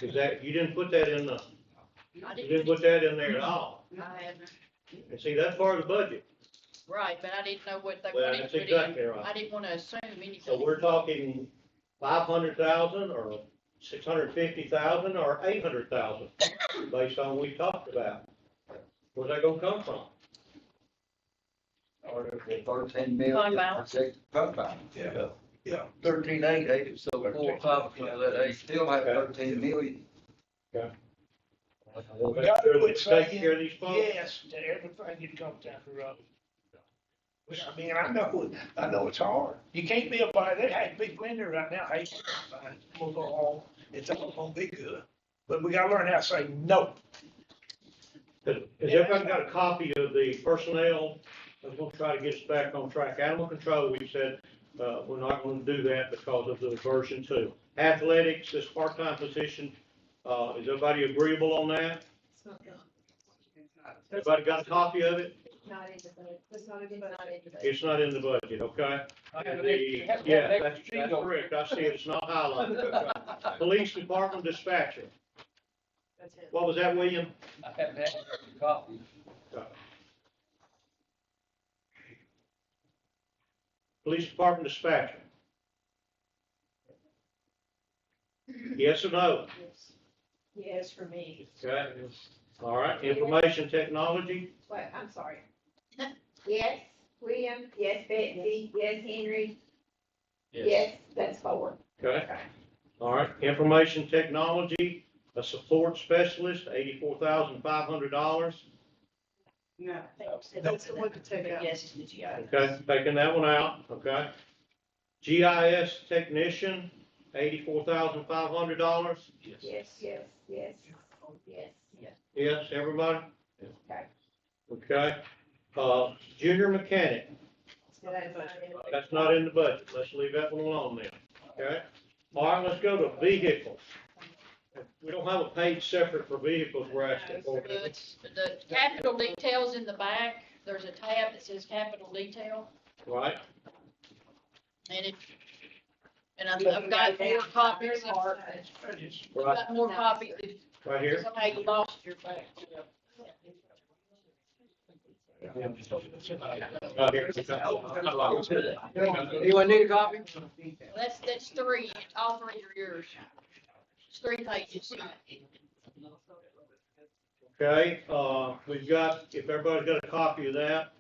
Cause that, you didn't put that in you didn't put that in there at all. I haven't, And see, that's part of the budget. right, but I didn't know what they Well, wanted that's to put exactly in. right. I didn't wanna assume anything. So we're talking 500,000 or 650,000 or 800,000, based on what we talked about. Where's that gonna come from? Or the 13 million Fund balance. projected fund balance. Yeah. 13.8, ain't it? So 4 or 5 of that We 8. still have 13 million. We gotta quit Take care of saying these folks. yes to everything that comes down the road. Which, I mean, I know it's hard. You can't be a buyer, they had a big lender right now, hey, we'll go home, it's all gonna be good. But we gotta learn how to say no. Has everybody got a copy of the personnel? I was gonna try to get us back on track. Animal control, we said, we're not gonna do that because of the version 2. Athletics, this part-time position, is everybody agreeable on that? Everybody got a copy of it? Not in the budget. It's not in the budget. It's not in the budget, okay? Yeah, Yeah, that's correct. I see it. It's not highlighted. Police department dispatcher. That's it. What was that, William? I haven't had a copy. Police department dispatcher. Yes or no? Yes, for me. Okay. All right. Information technology. Wait, I'm sorry. Yes, William, yes, Betsy, yes, Henry, yes, that's 4. Okay. All right. Information technology, a support specialist, $84,500. No, that's the one to take out. Yes, to the GI. Okay, taking that one out. Okay. GIS technician, $84,500. Yes, yes, yes, yes, yes. Yes, everybody? Okay. Okay. Junior mechanic, So that's not in the budget. that's not in the budget. Let's leave that one alone then. Okay? All right, let's go to vehicles. We don't have a page separate for vehicles we're asking for. The capital details in the back, there's a tab that says capital detail, Right? and And I've got more copies, I've got more copies, if Right here? somehow you lost your back. Right here. Anyone need a copy? That's three, all three are yours. It's 3 pages. Okay, we've got, if everybody's got a copy of that,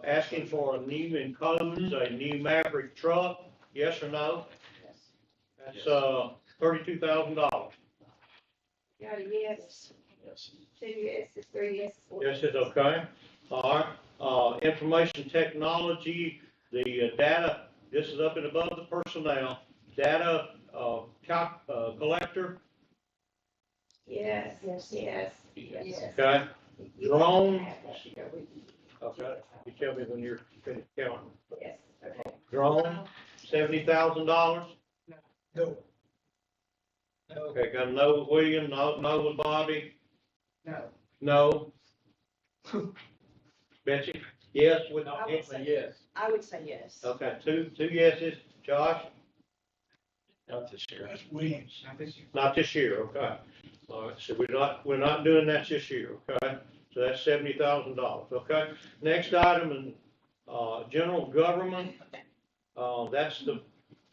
asking for a new Incomes, a new Maverick truck, yes or no? That's, $32,000. Got a yes. Yes. 2 yeses, 3 yeses. 4 Yes, it's okay. All right, information technology, the data, this is up and above the personnel, data, collector, Yes, yes, yes. okay? Drone, okay, you tell me when you're finished counting. Yes, okay. Drone, $70,000. No. Okay, got a no with William, no with Bobby, No. no. Betsy, yes with, I would say yes. I would say yes. Okay, two yeses. Josh? Not this year. That's Williams. Not this year, okay. All right, so we're not doing that this year, okay? So that's $70,000, okay? Next item in, general government, that's the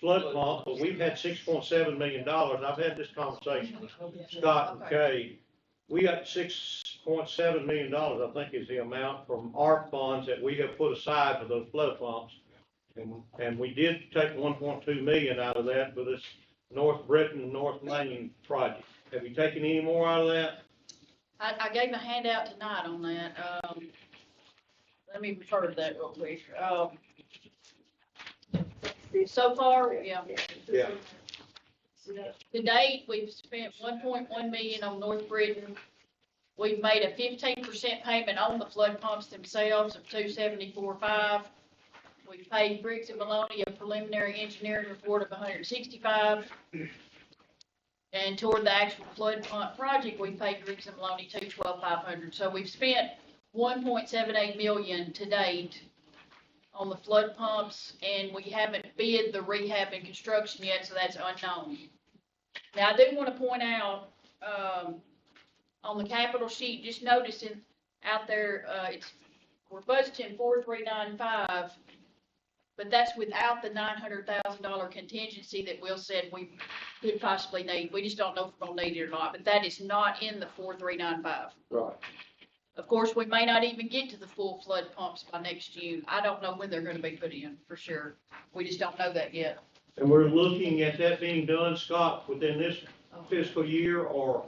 flood pump, but we've had $6.7 million. I've had this conversation with Scott and Kay. We got $6.7 million, I think is the amount from ARP funds that we have put aside for those flood pumps. And we did take 1.2 million out of that for this North Britain, North Main project. Have you taken any more out of that? I gave a handout tonight on that, let me refer to that real quick, so far, yeah. Yeah. To date, we've spent 1.1 million on North Britain. We've made a 15% payment on the flood pumps themselves of $274.5. We've paid Briggs and Maloney a preliminary engineering report of $165. And toward the actual flood pump project, we paid Briggs and Maloney $212,500. So we've spent 1.78 million to date on the flood pumps, and we haven't bid the rehab and construction yet, so that's unknown. Now, I do want to point out, on the capital sheet, just noticing out there, we're budgeting 4,395, but that's without the $900,000 contingency that Will said we could possibly need. We just don't know if we're gonna need it or not, but that is not in the 4,395. Right. Of course, we may not even get to the full flood pumps by next June. I don't know when they're gonna be put in, for sure. We just don't know that yet. And we're looking at that being done, Scott, within this fiscal year, or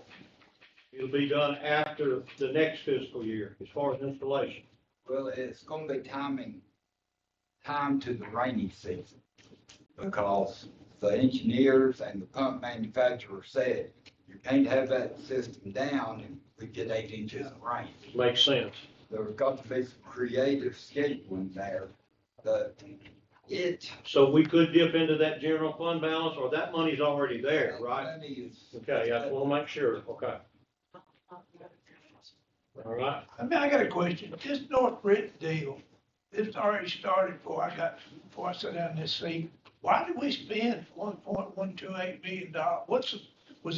it'll be done after the next fiscal year as far as installation? Well, it's gonna be time to the rainy season, because the engineers and the pump manufacturer said, you can't have that system down and we get 8 inches of rain. Makes sense. There's got to be some creative scheduling there, but So we could dip into that general fund balance, or that money's already there, right? money is, Okay, I just want to make sure, okay. All right, I mean, I got a question. This North Britain deal, it's already started before I sat down in this seat. Why did we spend $1.128 million? Was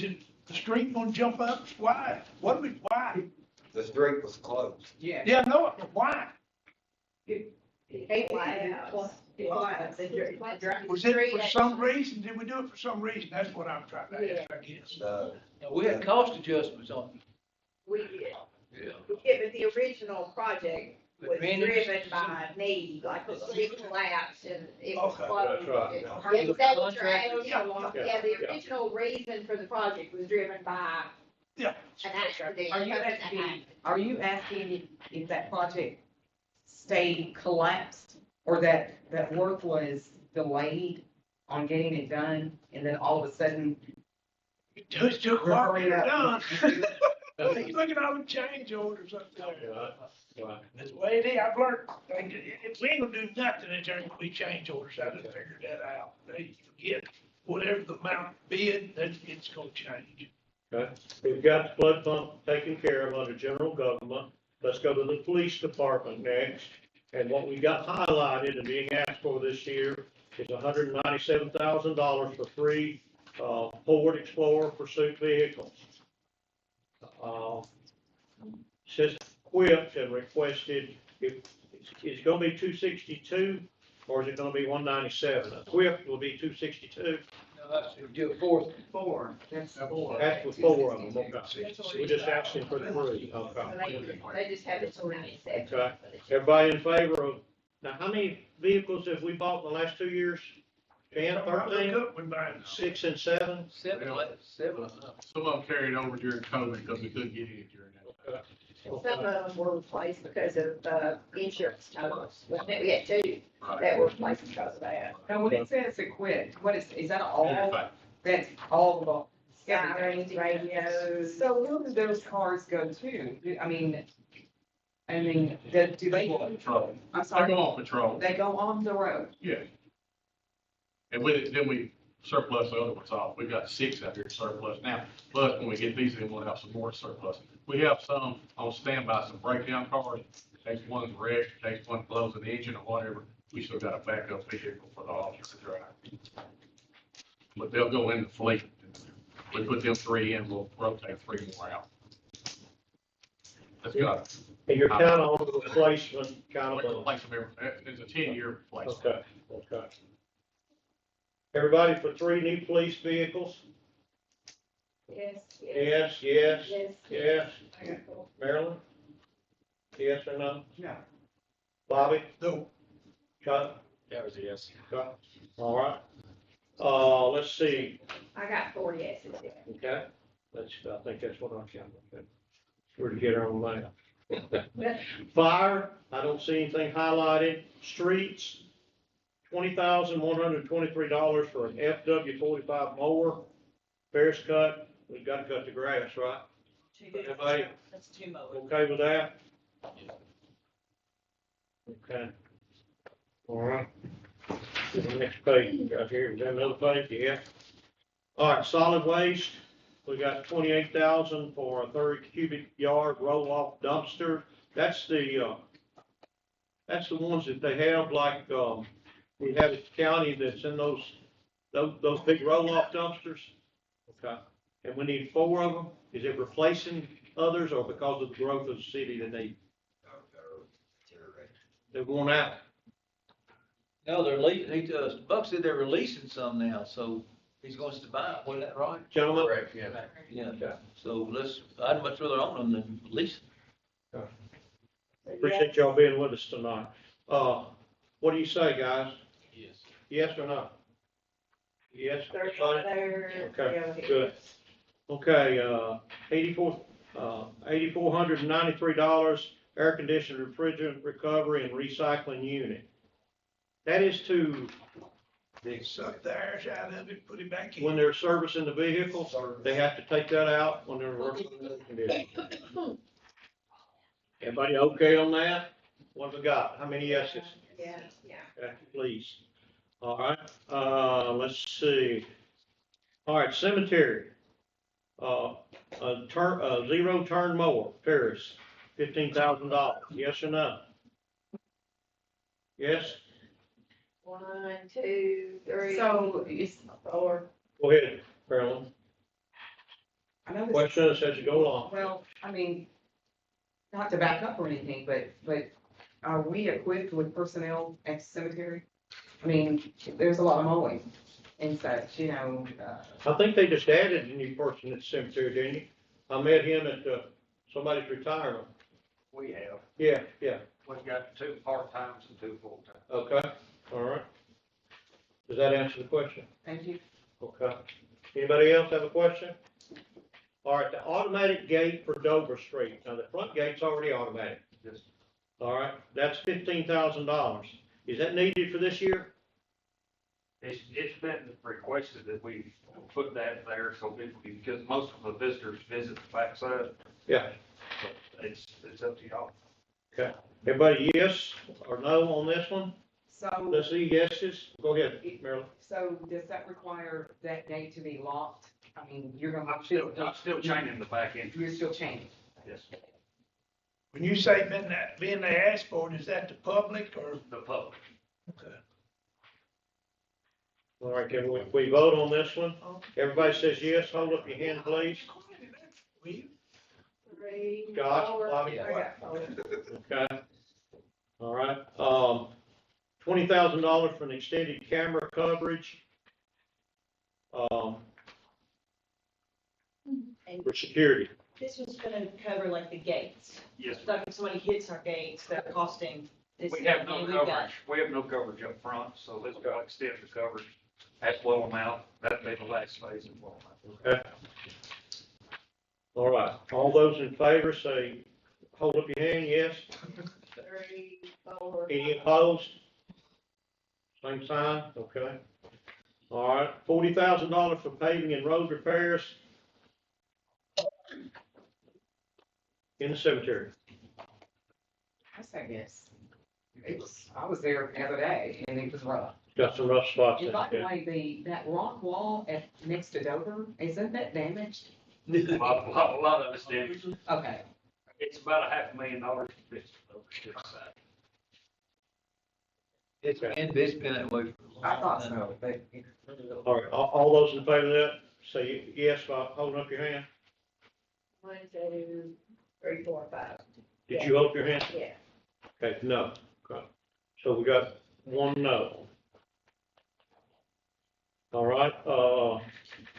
it the street gonna jump up? Why? Why? the street was closed. Yeah. Yeah, no, why? Was it for some reason? Did we do it for some reason? That's what I'm trying to ask, I guess. We had cost adjustments on it. We did. Yeah. Yeah, but the original project was But Randy- driven by need, like the street collapsed and it was Okay, closed. that's right. Is that what you're Contractors. asking? Yeah, the original reason for the project was driven by Yeah. an accident. Are you asking if that project stayed collapsed, or that work was delayed on getting it done, and then all of a sudden? It took long to get done. Yeah. Look at all the change orders up there. Right. That's the way it is. I've learned, like, if we ain't gonna do nothing in terms of change orders, I just figured that out. They forget whatever the amount bid, it's gonna change. Okay, we've got the flood pump taken care of under general government. Let's go to the police department next. And what we got highlighted and being asked for this year is $197,000 for 3 Ford Explorer pursuit vehicles. Says equipped and requested, if, it's gonna be 262, or is it gonna be 197? Equipped will be 262. Do it fourth. Four, that's. That's for 4 of them, okay. We're just asking for the 3, So okay. they just have the 297. Okay. Everybody in favor of, now how many vehicles have we bought in the last 2 years? 10, 13, We buy 6 and 7? Seven. Some of them carried over during COVID because we couldn't get in during that. And some of them were replaced because of, insurance totals. We had 2 that were replaced because of that. And when it says equipped, what is that all, Everything. that's all of Sirens, radios. So where do those cars go to? Do they, On patrol. I'm They sorry, go on patrol, they go on the road? yeah. And then we surplus the other ones off. We've got 6 out here surplus now. Plus, when we get these in, we'll have some more surplus. We have some on standby, some breakdown cars. Takes one wreck, takes one blows an engine or whatever. We still got a backup vehicle for the officer to drive. But they'll go in the fleet. We put them 3 in, we'll rotate 3 more out. That's got, And you're kind of on the replacement, kind we of a, replace them it's a 10-year replacement. okay, okay. Everybody for 3 new police vehicles? Yes, Yes, yes, yes. yes. Marilyn? Yes or no? No. Bobby? No. Chuck? That was a yes. Chuck? All right. Let's see, I got 4 yeses. okay? I think that's what I'm counting. We're to get her on that. Fire, I don't see anything highlighted. Streets, $20,123 for an FW45 mower. Fair's cut, we've got to cut the grass, right? Everybody That's 2 mowers. okay with that? Okay. All right. The next page, right here, is that another page? Yeah. All right, solid waste, we got 28,000 for a 30 cubic yard roll-off dumpster. That's the ones that they have, like, we have at the county that's in those big roll-off dumpsters. Okay, and we need 4 of them. Is it replacing others or because of the growth of the city that they're worn out? No, Buck said they're releasing some now, so he's going to buy them. Was that right? Gentlemen? Correct, yeah. Yeah. Okay. So I'd much rather own them than lease them. Appreciate y'all being with us tonight. What do you say, guys? Yes. Yes or no? Yes, There's everybody? one there. Okay, good. Okay, $8,493, air conditioner, refrigerant recovery and recycling unit. That is to, Suck the air out of it, put it back in. when they're servicing the vehicle, they have to take that out when they're working on the air conditioner. Everybody okay on that? What have we got? How many yeses? Yeah. Okay, please. All right, let's see. All right, cemetery. A zero turn mower, Ferris, $15,000. Yes or no? Yes? 1, 2, 3. So it's, 4. Go ahead, Carolyn. I know this, Questions as you go along. well, not to back up or anything, but are we equipped with personnel at the cemetery? There's a lot of mowing and such, I think they just added a new person at the cemetery, didn't you? I met him at somebody's retirement. We have, Yeah. we've got 2 part-times and 2 full-time. Okay, all right. Does that answer the question? thank you. Okay. Anybody else have a question? All right, the automatic gate for Dover Street. Now, the front gate's already automatic. Yes. All right, that's $15,000. Is that needed for this year? It's been requested that we put that there so people, because most of the visitors visit the backside. Yeah. So it's up to y'all. Okay. Everybody yes or no on this one? So, Let's see yeses. Go ahead, Marilyn. so does that require that gate to be locked? You're gonna. I'm still chaining the back end. You're still chaining? Yes, When you say being they asked for it, is that the public or? the public. Okay. All right, can we vote on this one? Everybody says yes, hold up your hand, please. Three, Josh, four. Bobby? I got four. Okay. All right, $20,000 for an extended camera coverage. And For security. this was gonna cover like the gates. Yes, Like if somebody hits our gates, they're costing this. we have no and we've got- coverage, we have no coverage up front, so this will extend the coverage at low amount, that'd be the last phase of low amount. Okay. All right, all those in favor say, hold up your hand, yes. Three, four. Any opposed? Same sign, okay. All right, $40,000 for paving and road repairs in the cemetery. I say yes. I was there the other day and it was rough. Got some rough spots in And by the it. way, that rock wall next to Dover, isn't that damaged? A lot of it's damaged, Okay. it's about $500,000 to fix it over side. It's been that way. I thought so, but All right, all those in favor of that, say yes by holding up your hand. 1, 2, 3, 4, 5. Did you hold up your hand? Yeah. Okay, no. Okay. So we got one no. All right,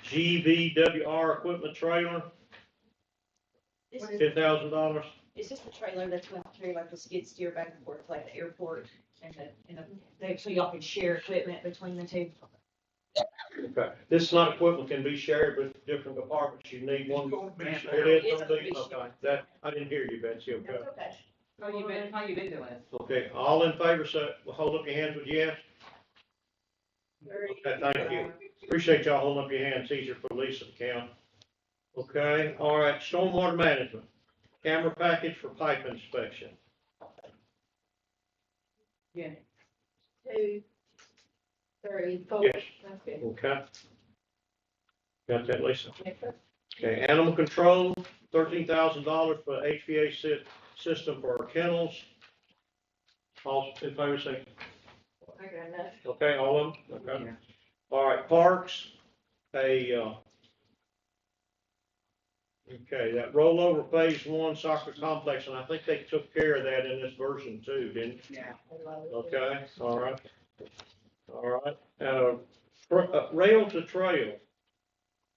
GVWR equipment trailer, This is, $10,000. is this the trailer that's going to carry like the skid steer back and forth like the airport so y'all can share equipment between the two? Okay, this not equipment can be shared with different departments, you need one. It is gonna be, okay, that, I didn't hear you, Betsy, okay? That's okay. how you been doing? Okay, all in favor, say, hold up your hands with yes. Okay, thank you. Appreciate y'all holding up your hands, easier for Lisa to count. Okay, all right, stormwater management, camera package for pipe inspection. Yeah. 2, 3, 4. Yes. That's good. Okay. Got that, Lisa? Okay, animal control, $13,000 for HVAC system for our kennels. All in favor, say, I got enough. okay, all of them, okay. Yeah. All right, parks, okay, that rollover phase 1 soccer complex, and I think they took care of that in this version too, didn't they? Yeah. Okay, all right. All right, rail to trail.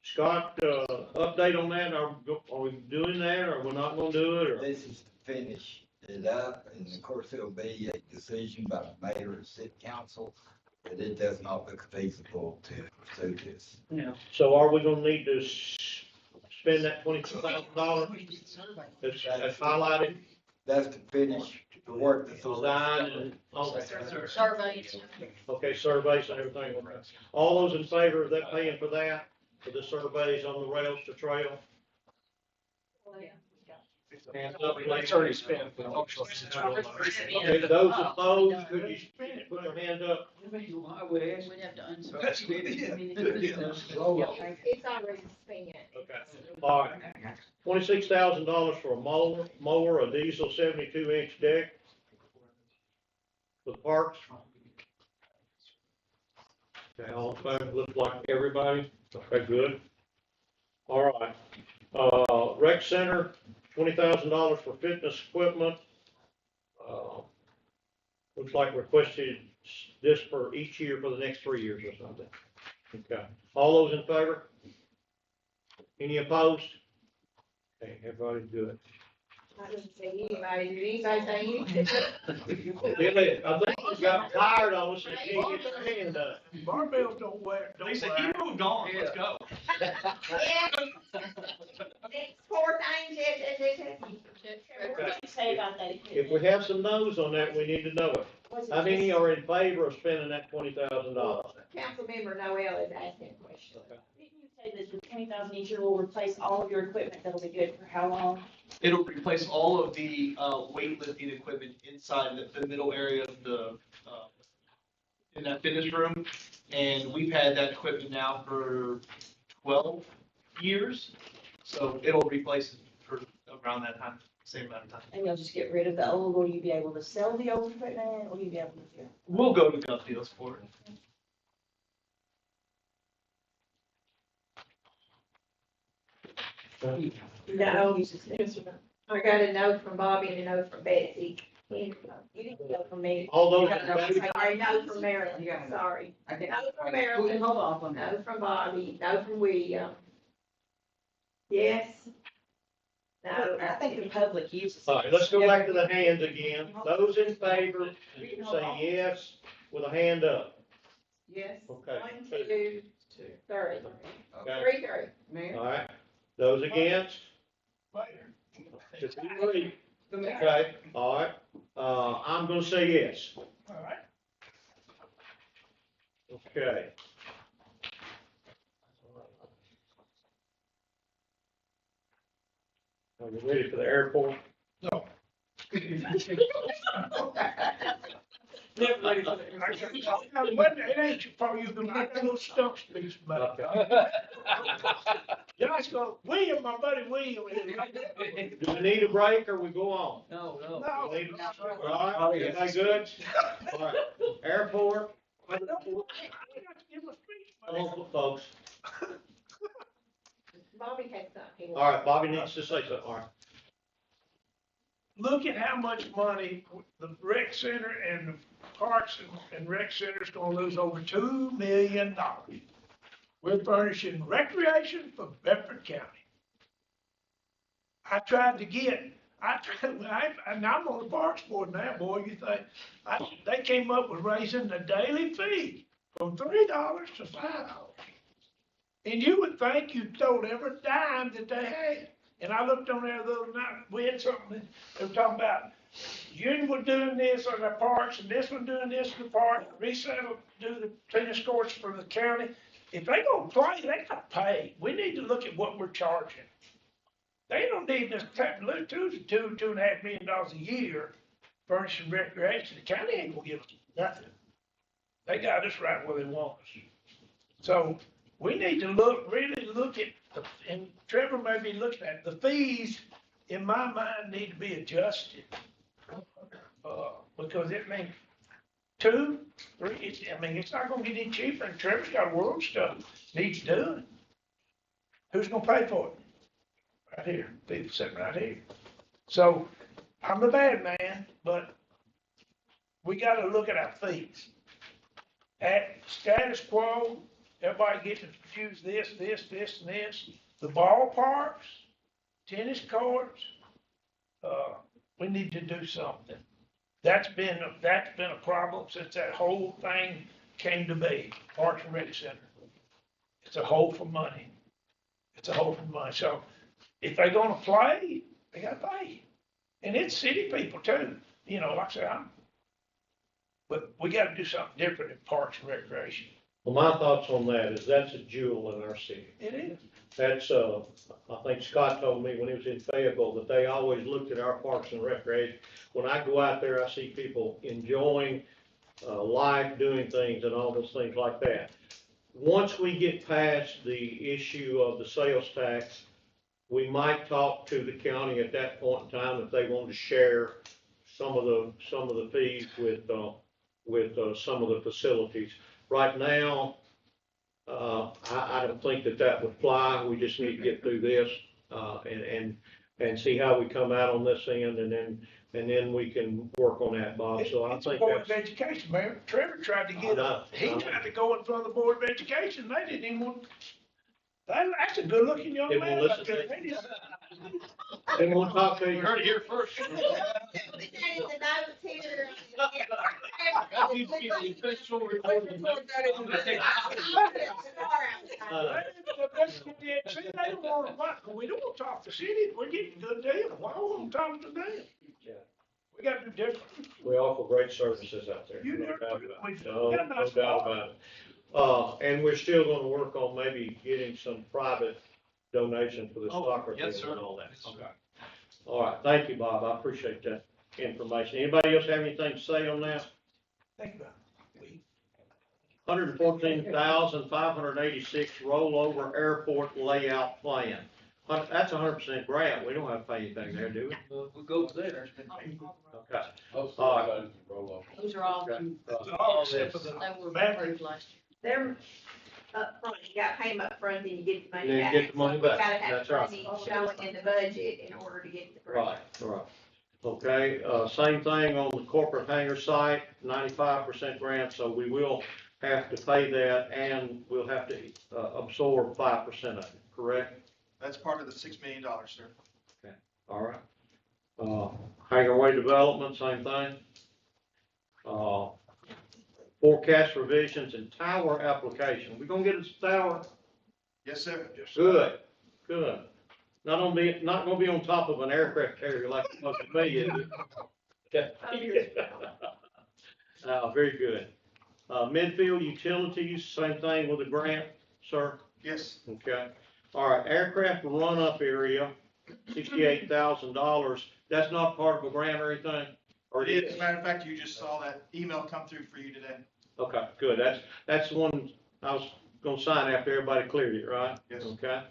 Scott, update on that, are we doing that, or we're not gonna do it, or? This is to finish it up, and of course, there'll be a decision by the mayor and city council, but it does not look feasible to pursue this. No. So are we gonna need to spend that $22,000 that's highlighted, That's to finish the work that's design already. and all that? Surveys. Okay, surveys and everything. All those in favor of that paying for that, for the surveys on the rails to trail? Hands up, It's please. already spent. Okay, those opposed, could you put your hand up? We'd have to unsubmit. It's already spent. Okay, all right. $26,000 for a mower, a diesel 72-inch deck for the parks. Okay, all in favor, looks like everybody, okay, good. All right, rec center, $20,000 for fitness equipment. Looks like requested this for each year for the next 3 years or something. Okay, all those in favor? Any opposed? Okay, everybody good. I didn't see anybody, did anybody say anything? Billy, I think you got tired of us and can't get your hand up. Barbells don't wear, don't wear. moved on, let's go. Yeah. It's 4 things, What did you say about that? If we have some no's on that, we need to know it. How many are in favor of spending that $20,000? Councilmember Noel is asking a question. Didn't you say that the 20,000 each year will replace all of your equipment that'll be good for how long? It'll replace all of the weightlifting equipment inside the middle area of the in that fitness room, and we've had that equipment now for 12 years, so it'll replace it for around that time, same amount of time. And you'll just get rid of the old, will you be able to sell the old equipment, or will you be able to? We'll go to gov deals for it. No, I got a note from Bobby and a note from Betsy. You didn't know from me. All those You got in favor? Sorry, no from Marilyn, You got a note. sorry. I think, No from we can Marilyn, hold off on that. no from Bobby, no from William. Yes? No. I think the public uses. All right, let's go back to the hands again. Those in favor, say yes with a hand up. Yes. Okay. 1, 2, 3. Okay. 3. Mayor? All right, those against? Just three. Okay, all right, I'm gonna say yes. All right. Okay. Are we ready for the airport? No. Never ready for It ain't your fault, I got a little stumps to be about. Y'all go, William, my buddy William. Do we need a break or we go on? No. No. All right, everybody good? All right, airport. I got to give a speech, Come man. on, folks. Bobby had something. All right, Bobby needs to say something, all right. Look at how much money the rec center and the parks and rec center's gonna lose, over $2 million. We're furnishing recreation for Bedford County. And I'm on the parks board now, boy, they came up with raising the daily fee from $3 to $5. And you would think you'd throw every dime that they had. And I looked on there the other night, we had something, they were talking about, Union was doing this on the parks, and this one doing this in the park, Reset will do the tennis courts for the county. If they gonna play, they gotta pay. We need to look at what we're charging. They don't need this $2.5 million a year furnishing recreation. The county ain't gonna give us nothing. They got us right where they want us. So we need to really look at, and Trevor may be looking at, the fees, in my mind, need to be adjusted. Because it means 2, 3, it's not gonna get any cheaper, and Trevor's got world stuff needs doing. Who's gonna pay for it? Right here, people sitting right here. So, I'm the bad man, but we gotta look at our fees. At status quo, everybody getting to choose this, and this. The ballparks, tennis courts, we need to do something. That's been a problem since that whole thing came to be, Parks and Rec Center. It's a hole for money. So if they're gonna play, they gotta pay. And it's city people too, like I said, but we gotta do something different in Parks and Recreation. Well, my thoughts on that is that's a jewel in our city. It is. That's, I think Scott told me when he was in Fayetteville that they always looked at our parks and recreation. When I go out there, I see people enjoying, life, doing things and all those things like that. Once we get past the issue of the sales tax, we might talk to the county at that point in time if they want to share some of the fees with some of the facilities. Right now, I don't think that would fly. We just need to get through this, and see how we come out on this end, and then we can work on that, Bob. So I It's a think Board of that's. Education, man. Trevor tried to get, he tried to go in front of the Board of Education. They didn't even want, that's a good looking young They man. won't listen to you. They won't talk to you. You heard it here first. Put that in the notes here. That needs to be the official report. See, they don't want to fight. We don't want to talk to city. We're getting a good deal. Why don't we talk to them? Yeah. We got to do different. We offer great services out there. You No never- doubt about we- it. No we got a nice doubt bar. about it. And we're still gonna work on maybe getting some private donation for the soccer yes, field sir. and all that. Yes, sir. Okay. All right, thank you, Bob. I appreciate that information. Anybody else have anything to say on that? Think about it. 114,586 rollover airport layout plan. That's 100% grant. We don't have to pay anything there, do we? We'll go there. Okay. Most All right. everybody's roll off. Those are all, Okay. All except for they the were Maverick. approved last year. upfront, you gotta pay them upfront, then you get the money Then you back. get the money So we back. gotta have That's right. money showing in the budget in order to get the grant. Right. Okay, same thing on the corporate hangar site, 95% grant, so we will have to pay that and we'll have to absorb 5% of it, correct? That's part of the $6 million, sir. All right. Hangar way development, same thing. Forecast revisions and tower application. We gonna get a tower? Yes, sir. Good. Not gonna be on top of an aircraft carrier like it must be, is it? Very good. Midfield utilities, same thing with the grant, sir? Yes. Okay. All right, aircraft run-up area, $68,000. That's not part of a grant or anything? Or It is. As a matter of fact, you just saw that email come through for you today. Okay, good. That's the one I was gonna sign after everybody cleared it, right? Yes. Okay.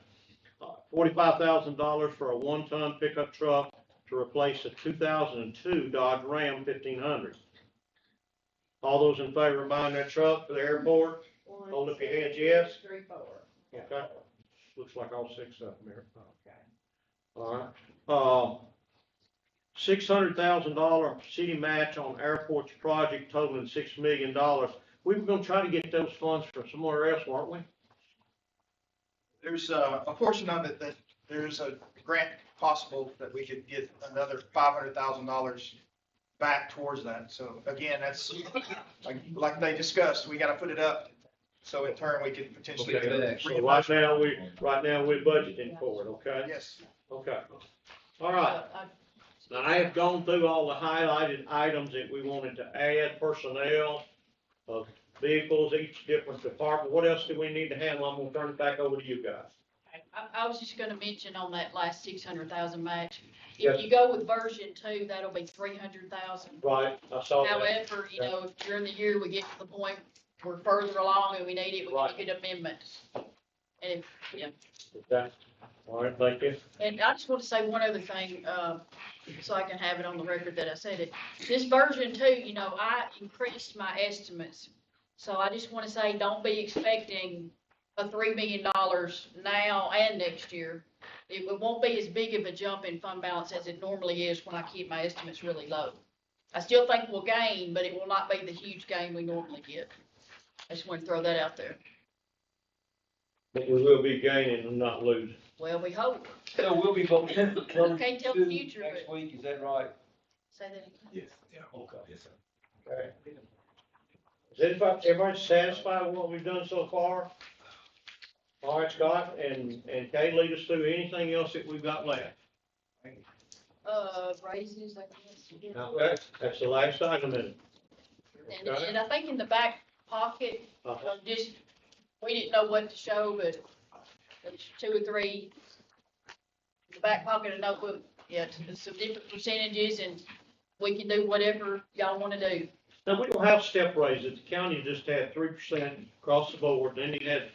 $45,000 for a one-ton pickup truck to replace a 2002 Dodge Ram 1500. All those in favor of buying that truck for the airport? Hold up your hands, yes? 3, 4. Okay. Looks like all 6 of them here. Okay. All right. $600,000 city match on airports project totaling $6 million. We were gonna try to get those funds from somewhere else, weren't we? There's a portion of it that there's a grant possible that we could get another $500,000 back towards that. So again, that's like they discussed, we gotta put it up. So in turn, we could potentially. Okay. So right now we're budgeting for it, okay? Yes. Okay. All right. Now, I have gone through all the highlighted items that we wanted to add, personnel, vehicles, each different department. What else do we need to handle? I'm gonna turn it back over to you guys. I was just gonna mention on that last 600,000 match, Yes. if you go with version 2, that'll be 300,000. Right, I saw that. However, you know, if during the year we get to the point we're further along and we need it, we Right. can get amendments. And yeah. Okay. All right, thank you. And I just want to say one other thing, so I can have it on the record that I said it. This version 2, you know, I increased my estimates. So I just want to say, don't be expecting a $3 million now and next year. It won't be as big of a jump in fund balance as it normally is when I keep my estimates really low. I still think we'll gain, but it will not be the huge gain we normally get. I just want to throw that out there. But we will be gaining and not losing. Well, we hope. So we'll be voting. Can't tell the future, Next but week, is that right? say that again. Yes. Okay. Yes, sir. Okay. Is everybody satisfied with what we've done so far? All right, Scott, and Kay, lead us through anything else that we've got left. Raises, I guess. Okay, that's the last item in it. And I think in the back pocket, Uh-huh. just, we didn't know what to show, but there's 2 or 3. In the back pocket of notebook, yeah, some different percentages, and we can do whatever y'all wanna do. Now, we don't have step raises. The county just had 3% across the board, then he had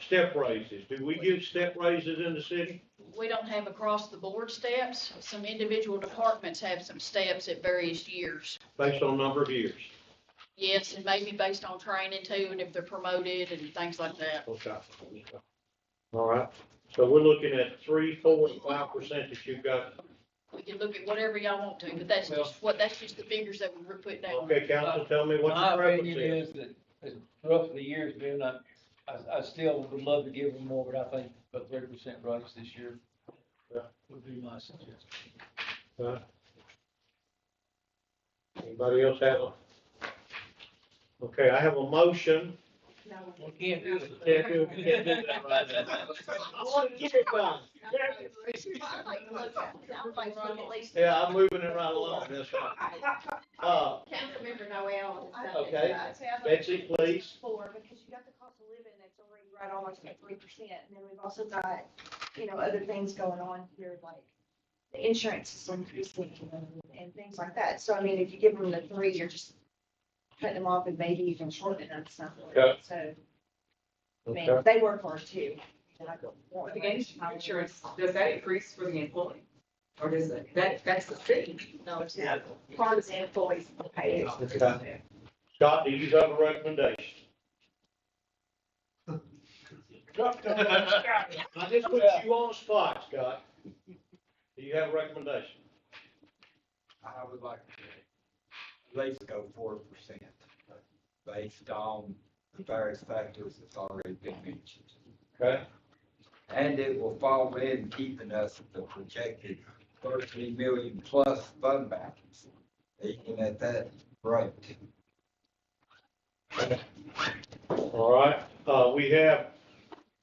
step raises. Do we give step raises in the city? We don't have across the board steps. Some individual departments have some steps at various years. Based on number of years? Yes, and maybe based on training too, and if they're promoted and things like that. Okay. All right, so we're looking at 3, 4, and 5% that you've got. We can look at whatever y'all want to, but that's just the figures that we were putting down. Okay, council, tell me what My your preference opinion is. is that as rough the year's been, I still would love to give them more, but I think a 30% raise this year would be my suggestion. Anybody else have a? Okay, I have a motion. We can't do it. Can't do that right now. Get it done. Yeah, I'm moving it right along, that's right. Councilmember Noel. Okay, Betsy, please. 4, because you got the cost of living that's already right almost at 3%, and then we've also got, you know, other things going on here, like the insurance is increasing, and things like that. So, I mean, if you give them the 3, you're just cutting them off and maybe even shortening them some. Yeah. So, I mean, Okay. they work for us too. But again, insurance, does that increase for the employee? Or does it, that's the city? No, it's Yeah, part of the employees pay it. Okay. Scott, do you have a recommendation? Dropped on the sky. I just put you on the spot, Scott. Do you have a recommendation? I would like to at least go 4%, based on the various factors that's already been mentioned. Okay. And it will fall in keeping us at the projected 13 million plus fund balance, even at that rate. All right, we have,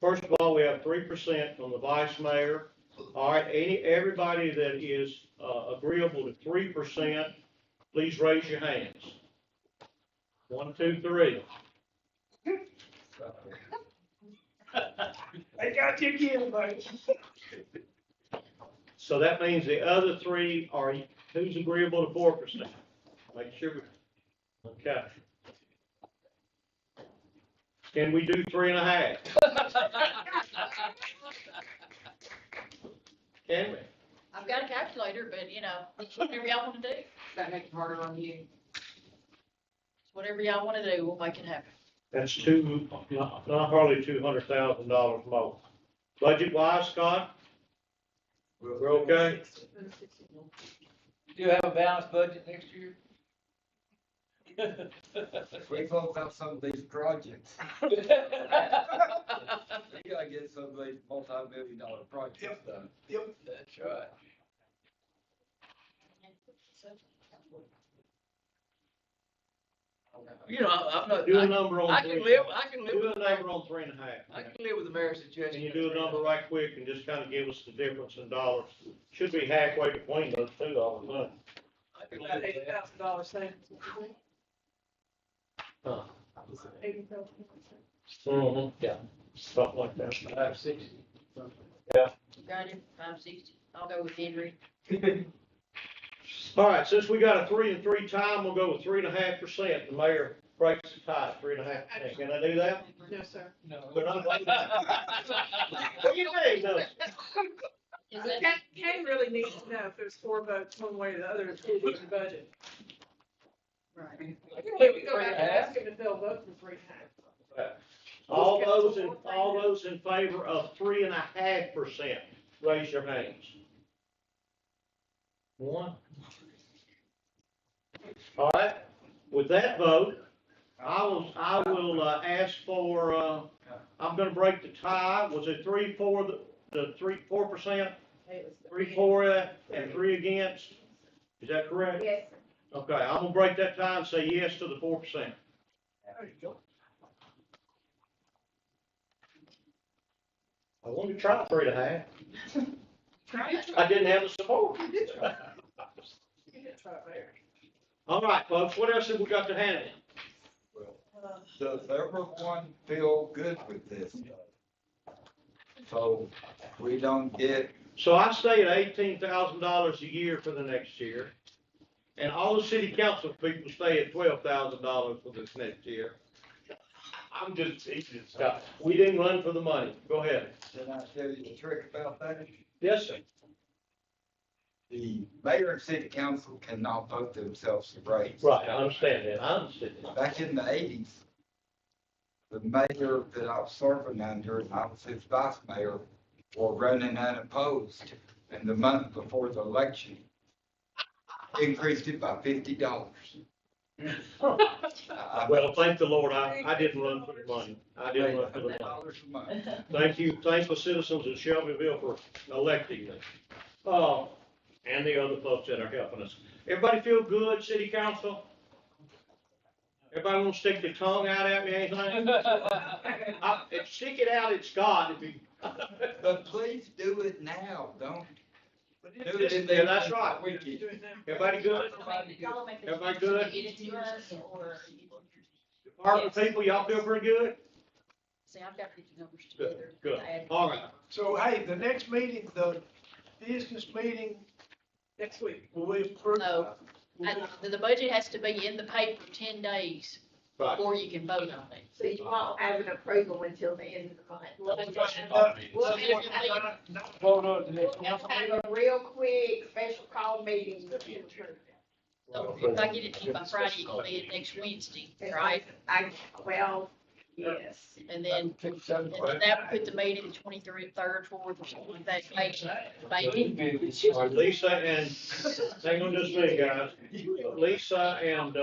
first of all, we have 3% on the vice mayor. All right, everybody that is, agreeable to 3%, please raise your hands. 1, 2, 3. I got you again, buddy. So that means the other 3 are, who's agreeable to 4%? Make sure, okay. Can we do 3.5? Can we? I've got a calculator, but whatever y'all wanna do, That makes it harder on you. whatever y'all wanna do, we'll make it happen. That's not hardly $200,000 more. Budget wise, Scott, we're okay? Do you have a balanced budget next year? We close out some of these projects. We gotta get some of these multi-million-dollar projects done. That's right. I'm not, Do a number on I three. can live, I can live Do with a the mayor, number on 3.5. I can live with the mayor's suggestion. Can you do a number right quick and just kind of give us the difference in dollars? Should be halfway between those two, all of them. I can live About with that. $80,000 savings. Huh. $80,000. Yeah, something like that. 560. Got it, 560. I'll go with Henry. All right, since we got a 3 and 3 time, we'll go with 3.5%. The mayor breaks the tie, 3.5%. Can I do that? No, sir. No. We're not voting. What do you mean, no? Kay really needs to know if there's 4 votes one way or the other, it's the budget. Right. We can go back and ask him if they'll vote for 3.5. All those in favor of 3.5%, raise your hands. 1. All right, with that vote, I will ask for, I'm gonna break the tie. Was it 3 for the 4%? 3 for it and 3 against? Is that correct? Yes, Okay, I'm gonna break that tie and say yes to the 4%. There you go. I wanted to try 3.5. Try it. I didn't have the support. You did try there. All right, folks, what else have we got to handle? Does everyone feel good with this? So we don't get, So I stay at $18,000 a year for the next year, and all the city council people stay at $12,000 for this next year. I'm just teasing, Scott. We didn't run for the money. Go ahead. can I tell you the trick about that? Yes, sir. The mayor and city council cannot vote themselves a raise. Right, I understand that. I understand that. Back in the 80s, the mayor that I was serving under, and I was his vice mayor, were running unopposed. And the month before the election, increased it by $50. Well, thank the Lord, I didn't run for the money. I didn't run for the money. $100 a month. Thank you, thank the citizens of Shelbyville for electing me. And the other folks that are helping us. Everybody feel good, city council? Everybody want to stick their tongue out at me, anything? If stick it out, it's God. If you, But please do it now, don't. Do it in yeah, that's right. weekend. Everybody good? Y'all make the Everybody decision good? to Get it to us, or, Department people, y'all feel pretty good? see, I've got to get the numbers Good, together. good. Add- All right. So, hey, the next meeting, the business meeting, Next week. will we approve? No. The budget has to be in the paper 10 days Right. before you can vote on it. so you won't have an approval until the end of the month. We'll have We'll Vote on the next have council to meeting. have a real quick special call meeting to approve it. So if I get it to you by Friday, you can be it next Wednesday, right? Well, Yes. And then, and then that would put the meeting the 23rd, 3rd, 4th, or something like that, maybe. Lisa and, hang on just a minute, guys. Lisa and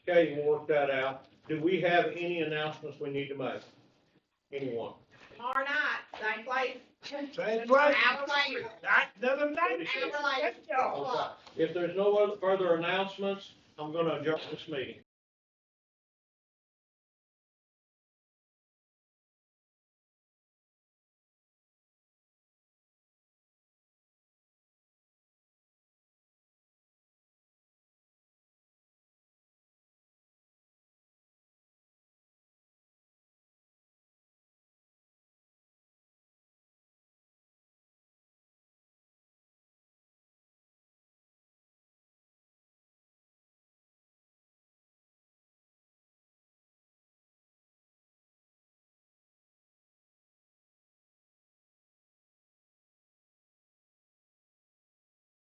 Kay will work that out. Do we have any announcements we need to make? Anyone? Tomorrow night, same place. Same place. Hour later. Another night. Hour later. If there's no other further announcements, I'm gonna adjourn this meeting.